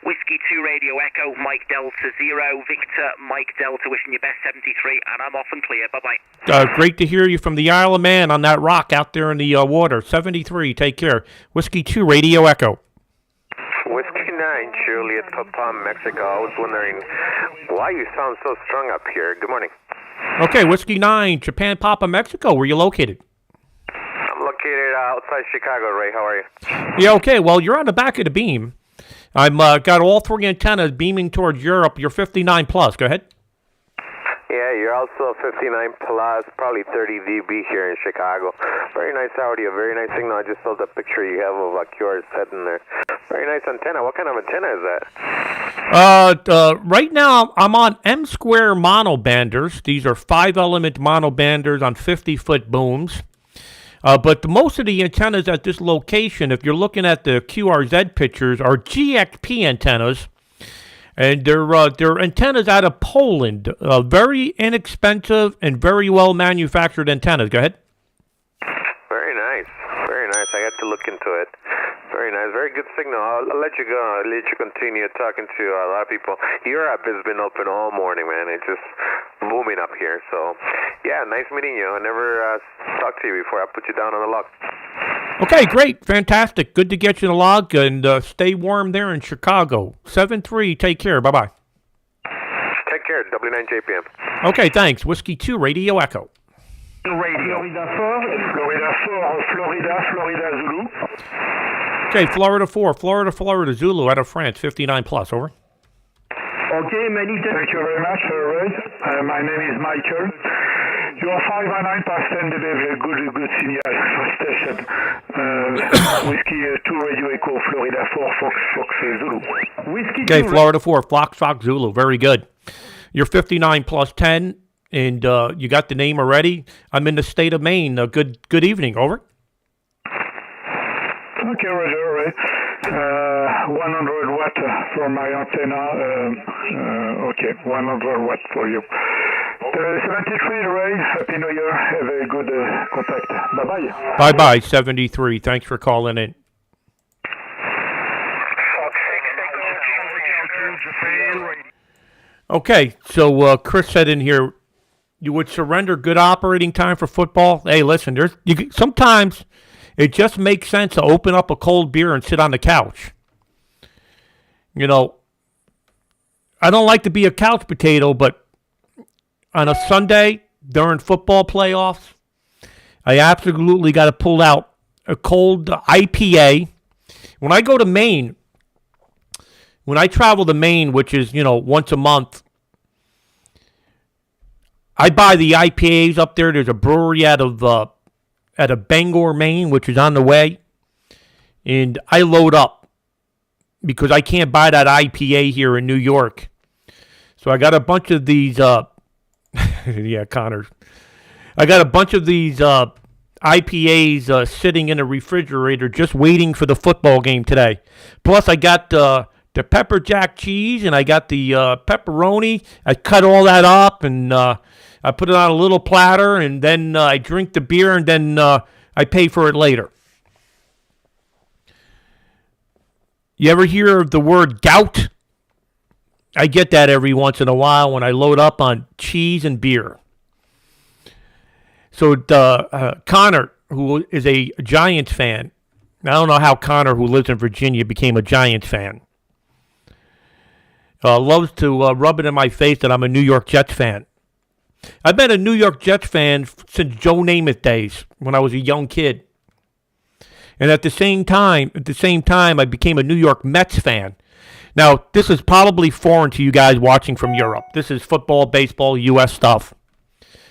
S7: Whiskey 2 Radio Echo, Mike Delta 0, Victor Mike Delta, wishing you best 73, and I'm off and clear. Bye-bye.
S1: Great to hear you from the Isle of Man on that rock out there in the water. 73, take care. Whiskey 2 Radio Echo.
S3: Whiskey 9, Juliet Papa, Mexico. I was wondering why you sound so strong up here. Good morning.
S1: Okay, Whiskey 9, Japan Papa, Mexico. Where you located?
S3: I'm located outside Chicago, Ray. How are you?
S1: Yeah, okay. Well, you're on the back of the beam. I'm got all three antennas beaming towards Europe. You're 59 plus. Go ahead.
S3: Yeah, you're also 59 plus, probably 30 dB here in Chicago. Very nice audio, very nice signal. I just saw the picture you have of a QR set in there. Very nice antenna. What kind of antenna is that?
S1: Right now, I'm on M-square monobanders. These are 5-element monobanders on 50-foot booms. But most of the antennas at this location, if you're looking at the QRZ pictures, are GXP antennas. And they're antennas out of Poland. Very inexpensive and very well manufactured antennas. Go ahead.
S3: Very nice. Very nice. I got to look into it. Very nice. Very good signal. I'll let you go. I'll let you continue talking to a lot of people. Europe has been open all morning, man. It's just booming up here. So, yeah, nice meeting you. I never talked to you before. I'll put you down on the log.
S1: Okay, great. Fantastic. Good to get you in the log, and stay warm there in Chicago. 7-3, take care. Bye-bye.
S3: Take care. W9JPM.
S1: Okay, thanks. Whiskey 2, Radio Echo.
S2: Radio. Florida Zulu.
S1: Okay, Florida 4, Florida Zulu out of France, 59 plus. Over.
S2: Okay, many thank you very much, Ray. My name is Michael. You're 5.9% dB, good signal for station. Whiskey 2 Radio Echo, Florida 4, Fox Zulu. Whiskey 2.
S1: Okay, Florida 4, Fox Zulu, very good. You're 59 plus 10, and you got the name already. I'm in the state of Maine. Good evening. Over.
S2: Okay, Roger, Ray. 100 watt for my antenna. Okay, 100 watt for you. 73, Ray. Happy New Year. Have a good contact. Bye-bye.
S1: Bye-bye, 73. Thanks for calling in. Okay, so Chris said in here, you would surrender good operating time for football? Hey, listen, sometimes it just makes sense to open up a cold beer and sit on the couch. You know, I don't like to be a couch potato, but on a Sunday during football playoffs, I absolutely got to pull out a cold IPA. When I go to Maine, when I travel to Maine, which is, once a month, I buy the IPAs up there. There's a brewery out of Bangor, Maine, which is on the way. And I load up because I can't buy that IPA here in New York. So I got a bunch of these, yeah, Connor. I got a bunch of these IPAs sitting in a refrigerator just waiting for the football game today. Plus, I got the pepper jack cheese and I got the pepperoni. I cut all that up and I put it on a little platter, and then I drink the beer, and then I pay for it later. You ever hear of the word gout? I get that every once in a while when I load up on cheese and beer. So Connor, who is a Giants fan, I don't know how Connor, who lives in Virginia, became a Giants fan. Loves to rub it in my face that I'm a New York Jets fan. I've been a New York Jets fan since Joe Namath days when I was a young kid. And at the same time, I became a New York Mets fan. Now, this is probably foreign to you guys watching from Europe. This is football, baseball, U.S. stuff.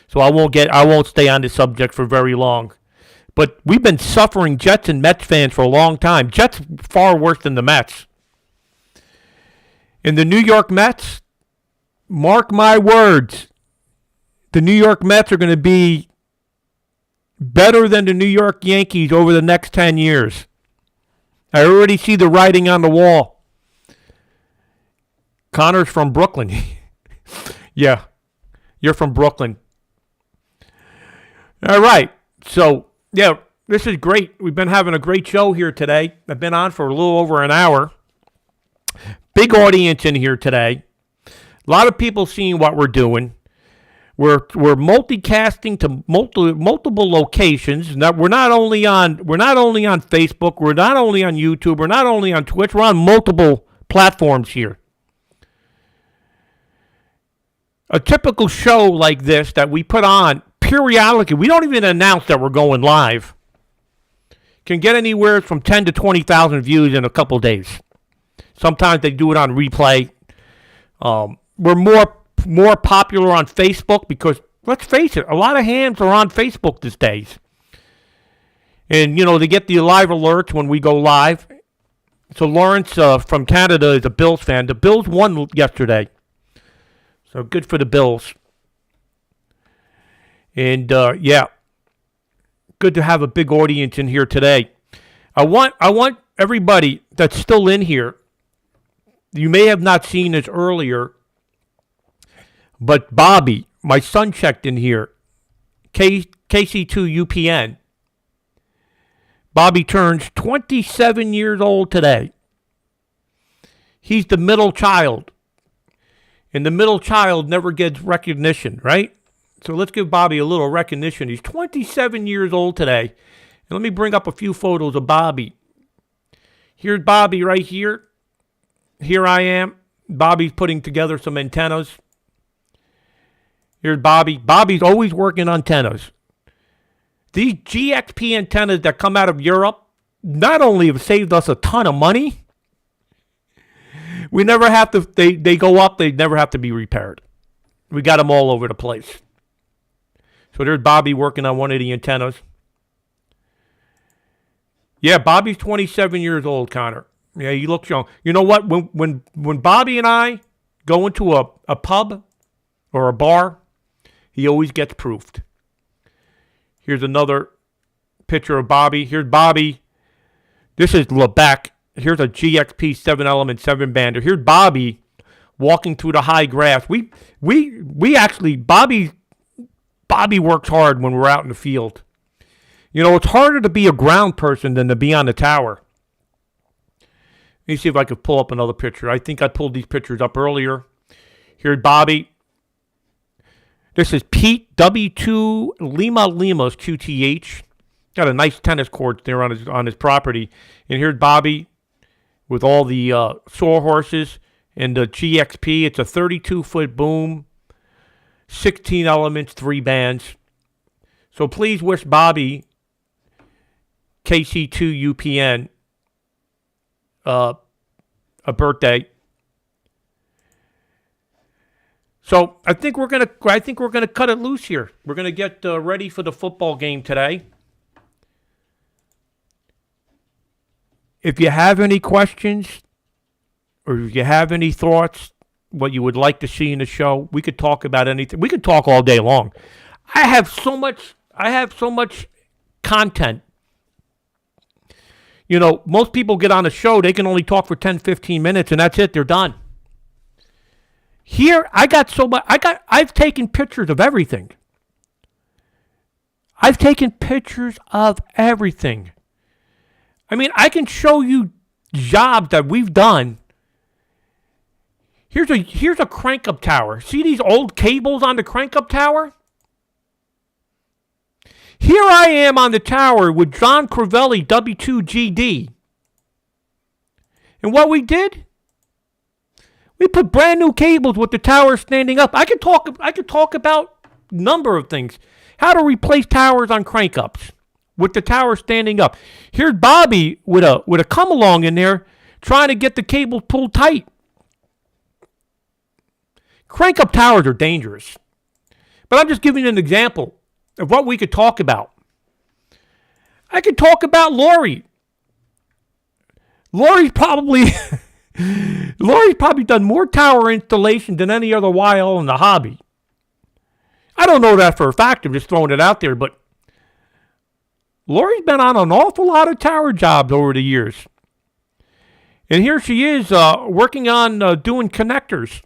S1: So I won't stay on this subject for very long. But we've been suffering Jets and Mets fans for a long time. Jets far worse than the Mets. And the New York Mets, mark my words, the New York Mets are going to be better than the New York Yankees over the next 10 years. I already see the writing on the wall. Connor's from Brooklyn. Yeah, you're from Brooklyn. All right, so, yeah, this is great. We've been having a great show here today. I've been on for a little over an hour. Big audience in here today. A lot of people seeing what we're doing. We're multicasting to multiple locations. Now, we're not only on Facebook, we're not only on YouTube, we're not only on Twitch, we're on multiple platforms here. A typical show like this that we put on periodically, we don't even announce that we're going live, can get anywhere from 10 to 20,000 views in a couple days. Sometimes they do it on replay. We're more popular on Facebook because, let's face it, a lot of hams are on Facebook these days. And, they get the live alerts when we go live. So Lawrence from Canada is a Bills fan. The Bills won yesterday. So good for the Bills. And, yeah, good to have a big audience in here today. I want everybody that's still in here, you may have not seen this earlier, but Bobby, my son, checked in here, KC2UPN. Bobby turns 27 years old today. He's the middle child. And the middle child never gets recognition, right? So let's give Bobby a little recognition. He's 27 years old today. And let me bring up a few photos of Bobby. Here's Bobby right here. Here I am. Bobby's putting together some antennas. Here's Bobby. Bobby's always working on antennas. These GXP antennas that come out of Europe not only have saved us a ton of money, we never have to, they go up, they never have to be repaired. We got them all over the place. So there's Bobby working on one of the antennas. Yeah, Bobby's 27 years old, Connor. Yeah, he looks young. You know what? When Bobby and I go into a pub or a bar, he always gets proofed. Here's another picture of Bobby. Here's Bobby. This is Lebec. Here's a GXP 7-element 7-bander. Here's Bobby walking through the high grass. We actually, Bobby works hard when we're out in the field. It's harder to be a ground person than to be on the tower. Let me see if I could pull up another picture. I think I pulled these pictures up earlier. Here's Bobby. This is Pete W2 Lima's QTH. Got a nice tennis court there on his property. And here's Bobby with all the sawhorses and the GXP. It's a 32-foot boom, 16 elements, 3 bands. So please wish Bobby, KC2UPN, a birthday. So I think we're gonna cut it loose here. We're gonna get ready for the football game today. If you have any questions or if you have any thoughts, what you would like to see in the show, we could talk about anything. We could talk all day long. I have so much content. Most people get on a show, they can only talk for 10, 15 minutes, and that's it. They're done. Here, I've taken pictures of everything. I mean, I can show you jobs that we've done. Here's a crank-up tower. See these old cables on the crank-up tower? Here I am on the tower with John Crivelli, W2GD. And what we did? We put brand new cables with the tower standing up. I could talk about number of things. How to replace towers on crank-ups with the tower standing up. Here's Bobby with a come-along in there trying to get the cable pulled tight. Crank-up towers are dangerous. But I'm just giving you an example of what we could talk about. I could talk about Lori. Lori's probably done more tower installation than any other YL in the hobby. I don't know that for a fact. I'm just throwing it out there, but Lori's been on an awful lot of tower jobs over the years. And here she is working on doing connectors.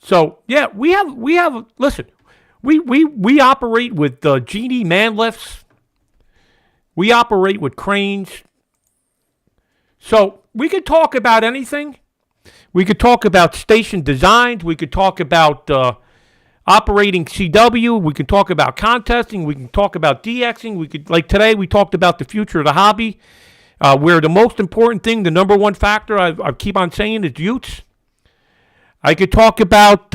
S1: So, yeah, we have, listen, we operate with Genie man lifts. We operate with cranes. So, we could talk about anything. We could talk about station designs. We could talk about operating CW. We could talk about contesting. We can talk about DXing. We could, like today, we talked about the future of the hobby, where the most important thing, the number one factor I keep on saying is utes. I could talk about,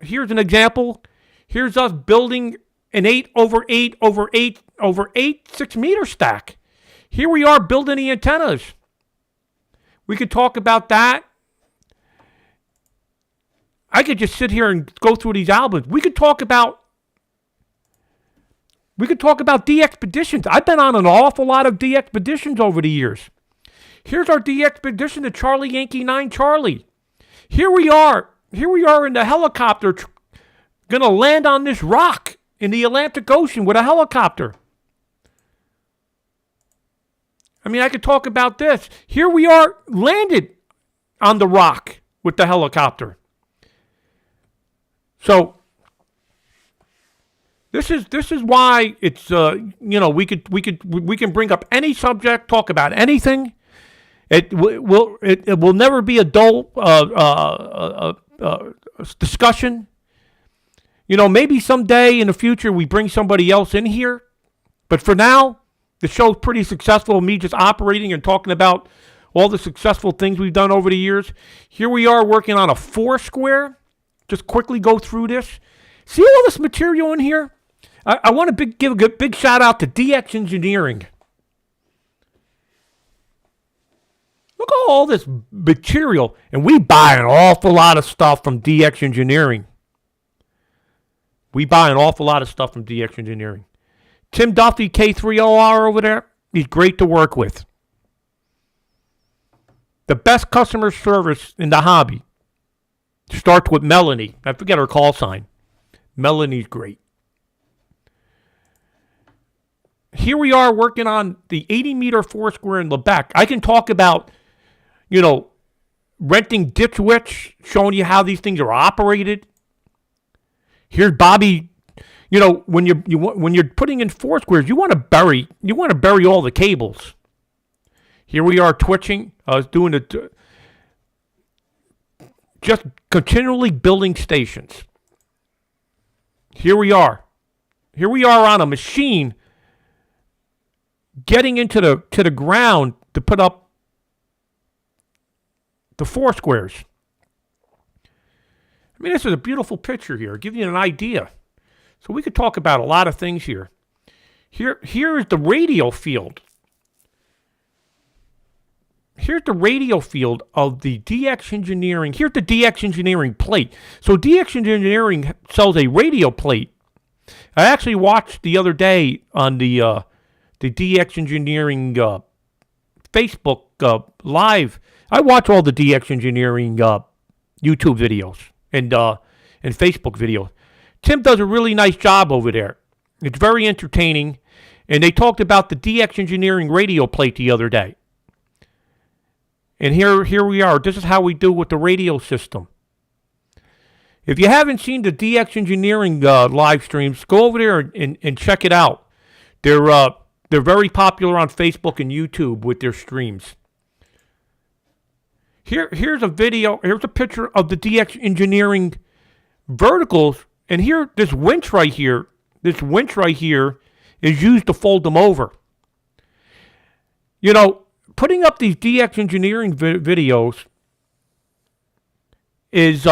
S1: here's an example. Here's us building an 8x8x8x8 6-meter stack. Here we are building the antennas. We could talk about that. I could just sit here and go through these albums. We could talk about D-Expeditions. I've been on an awful lot of D-Expeditions over the years. Here's our D-Expedition to Charlie Yankee 9 Charlie. Here we are in the helicopter, going to land on this rock in the Atlantic Ocean with a helicopter. I mean, I could talk about this. Here we are landed on the rock with the helicopter. So this is why it's we can bring up any subject, talk about anything. It will never be a dull discussion. Maybe someday in the future we bring somebody else in here, but for now, the show's pretty successful. Me just operating and talking about all the successful things we've done over the years. Here we are working on a 4-square. Just quickly go through this. See all this material in here? I want to give a big shout out to DX Engineering. Look at all this material, and we buy an awful lot of stuff from DX Engineering. Tim Duffy, K3OR over there, he's great to work with. The best customer service in the hobby starts with Melanie. I forget her call sign. Melanie's great. Here we are working on the 80-meter 4-square in Lebec. I can talk about, renting Ditch Witch, showing you how these things are operated. Here's Bobby. When you're putting in 4-squares, you want to bury all the cables. Here we are twitching. I was doing it. Just continually building stations. Here we are on a machine getting into the ground to put up the 4-squares. I mean, this is a beautiful picture here. I'll give you an idea. So we could talk about a lot of things here. Here is the radio field. Here's the radio field of the DX Engineering. Here's the DX Engineering plate. So DX Engineering sells a radio plate. I actually watched the other day on the DX Engineering Facebook Live. I watch all the DX Engineering YouTube videos and Facebook videos. Tim does a really nice job over there. It's very entertaining. And they talked about the DX Engineering radio plate the other day. And here we are. This is how we do with the radio system. If you haven't seen the DX Engineering live streams, go over there and check it out. They're very popular on Facebook and YouTube with their streams. Here's a video. Here's a picture of the DX Engineering verticals. And here, this winch right here is used to fold them over. Putting up these DX Engineering videos is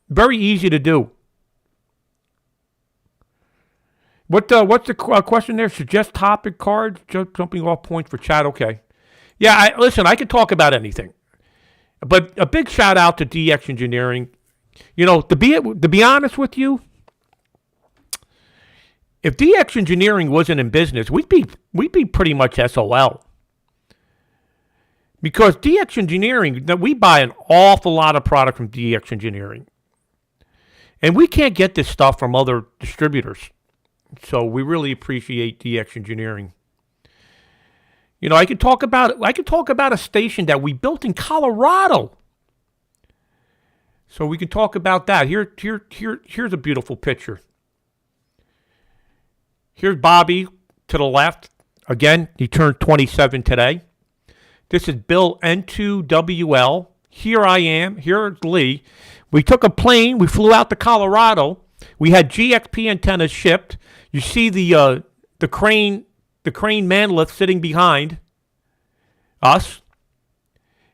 S1: Very easy to do. What's the question there? Suggest topic cards, jumping off points for chat. Okay. Yeah, listen, I can talk about anything. But a big shout out to DX Engineering. You know, to be honest with you, if DX Engineering wasn't in business, we'd be pretty much SOL. Because DX Engineering, we buy an awful lot of product from DX Engineering. And we can't get this stuff from other distributors. So we really appreciate DX Engineering. You know, I could talk about a station that we built in Colorado. So we can talk about that. Here's a beautiful picture. Here's Bobby to the left. Again, he turned 27 today. This is Bill N2WL. Here I am. Here's Lee. We took a plane. We flew out to Colorado. We had GXP antennas shipped. You see the crane man lift sitting behind us.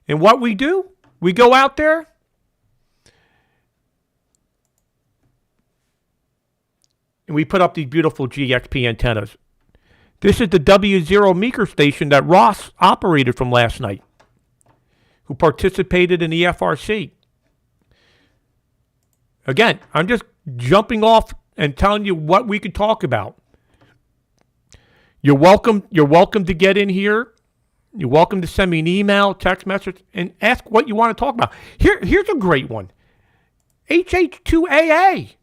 S1: And what we do, we go out there. And we put up these beautiful GXP antennas. This is the W0 Meeker station that Ross operated from last night, who participated in the FRC. Again, I'm just jumping off and telling you what we could talk about. You're welcome to get in here. You're welcome to send me an email, text message, and ask what you want to talk about. Here's a great one. HH2AA.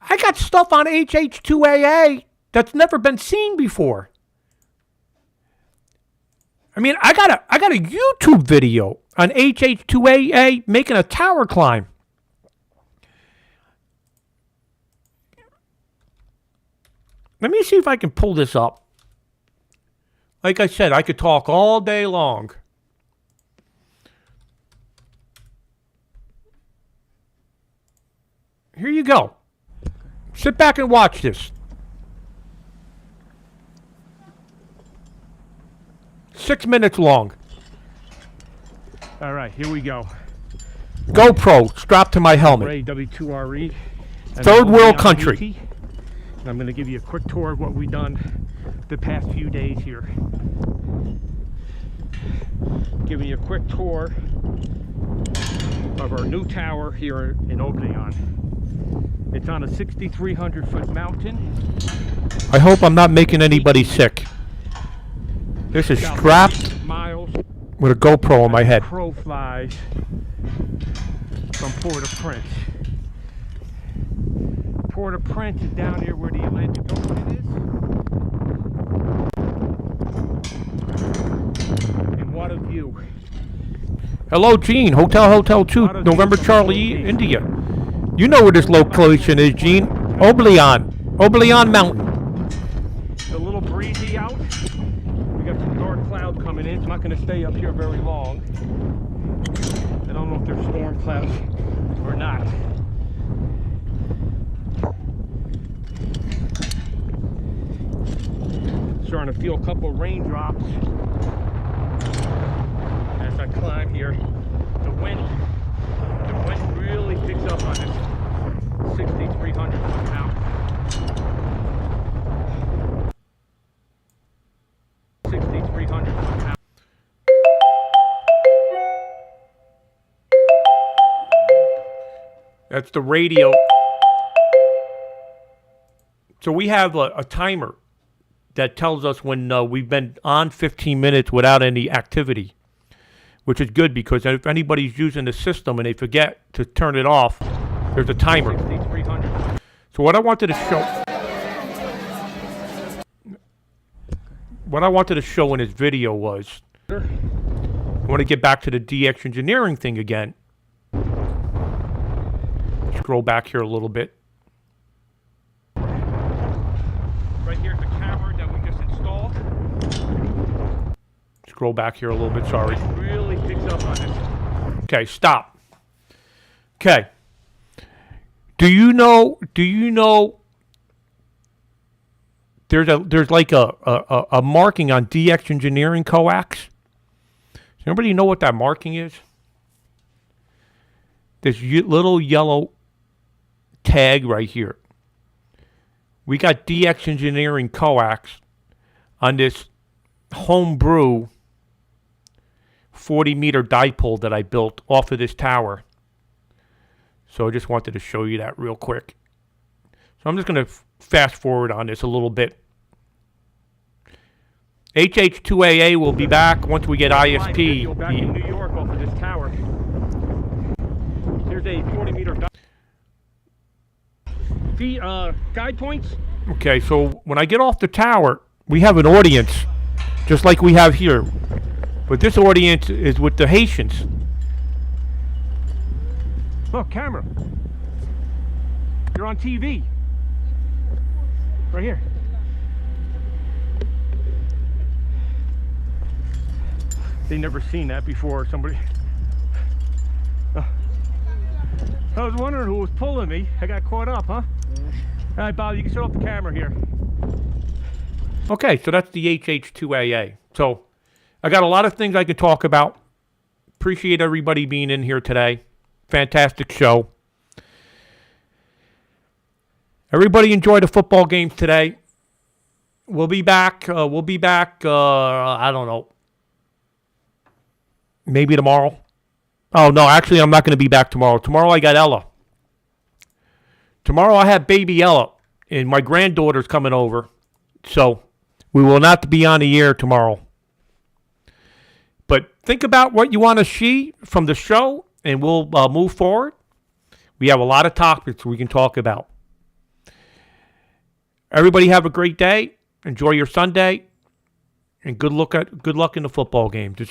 S1: I got stuff on HH2AA that's never been seen before. I mean, I got a YouTube video on HH2AA making a tower climb. Let me see if I can pull this up. Like I said, I could talk all day long. Here you go. Sit back and watch this. 6 minutes long. All right, here we go. GoPro strapped to my helmet. W2RE. Third world country. And I'm going to give you a quick tour of what we've done the past few days here. Giving you a quick tour of our new tower here in Oblion. It's on a 6,300 foot mountain. I hope I'm not making anybody sick. This is strapped with a GoPro on my head. Crow flies from Port-au-Prince. Port-au-Prince is down here where the Atlantic Ocean is. And what a view. Hello, Gene. Hotel 2, November Charlie, India. You know where this location is, Gene. Oblion Mountain. It's a little breezy out. We got some dark cloud coming in. It's not going to stay up here very long. I don't know if they're storm clouds or not. Starting to feel a couple of raindrops as I climb here. The wind really picks up on this 6,300 foot mountain. 6,300 foot mountain. That's the radio. So we have a timer that tells us when we've been on 15 minutes without any activity, which is good because if anybody's using the system and they forget to turn it off, there's a timer. So what I wanted to show in this video was, I want to get back to the DX Engineering thing again. Scroll back here a little bit. Right here's the camera that we just installed. Scroll back here a little bit, sorry. Really picks up on this. Okay, stop. Okay. Do you know there's like a marking on DX Engineering coax? Does anybody know what that marking is? this little yellow tag right here. We got DX Engineering coax on this homebrew 40-meter dipole that I built off of this tower. So I just wanted to show you that real quick. So I'm just going to fast forward on this a little bit. HH2AA will be back once we get ISP.
S8: Back in New York off of this tower. Here's a 40-meter guide points.
S1: Okay, so when I get off the tower, we have an audience, just like we have here. But this audience is with the Haitians.
S8: Look, camera. You're on TV. Right here. They never seen that before. Somebody. I was wondering who was pulling me. I got caught up, huh? All right, Bob, you can shut off the camera here.
S1: Okay, so that's the HH2AA. So I got a lot of things I could talk about. Appreciate everybody being in here today. Fantastic show. Everybody enjoy the football games today. We'll be back. I don't know. Maybe tomorrow. Oh, no, actually, I'm not going to be back tomorrow. Tomorrow I got Ella. Tomorrow I have baby Ella, and my granddaughter's coming over. So we will not be on the air tomorrow. But think about what you want to see from the show, and we'll move forward. We have a lot of topics we can talk about. Everybody have a great day. Enjoy your Sunday, and good luck in the football game. This is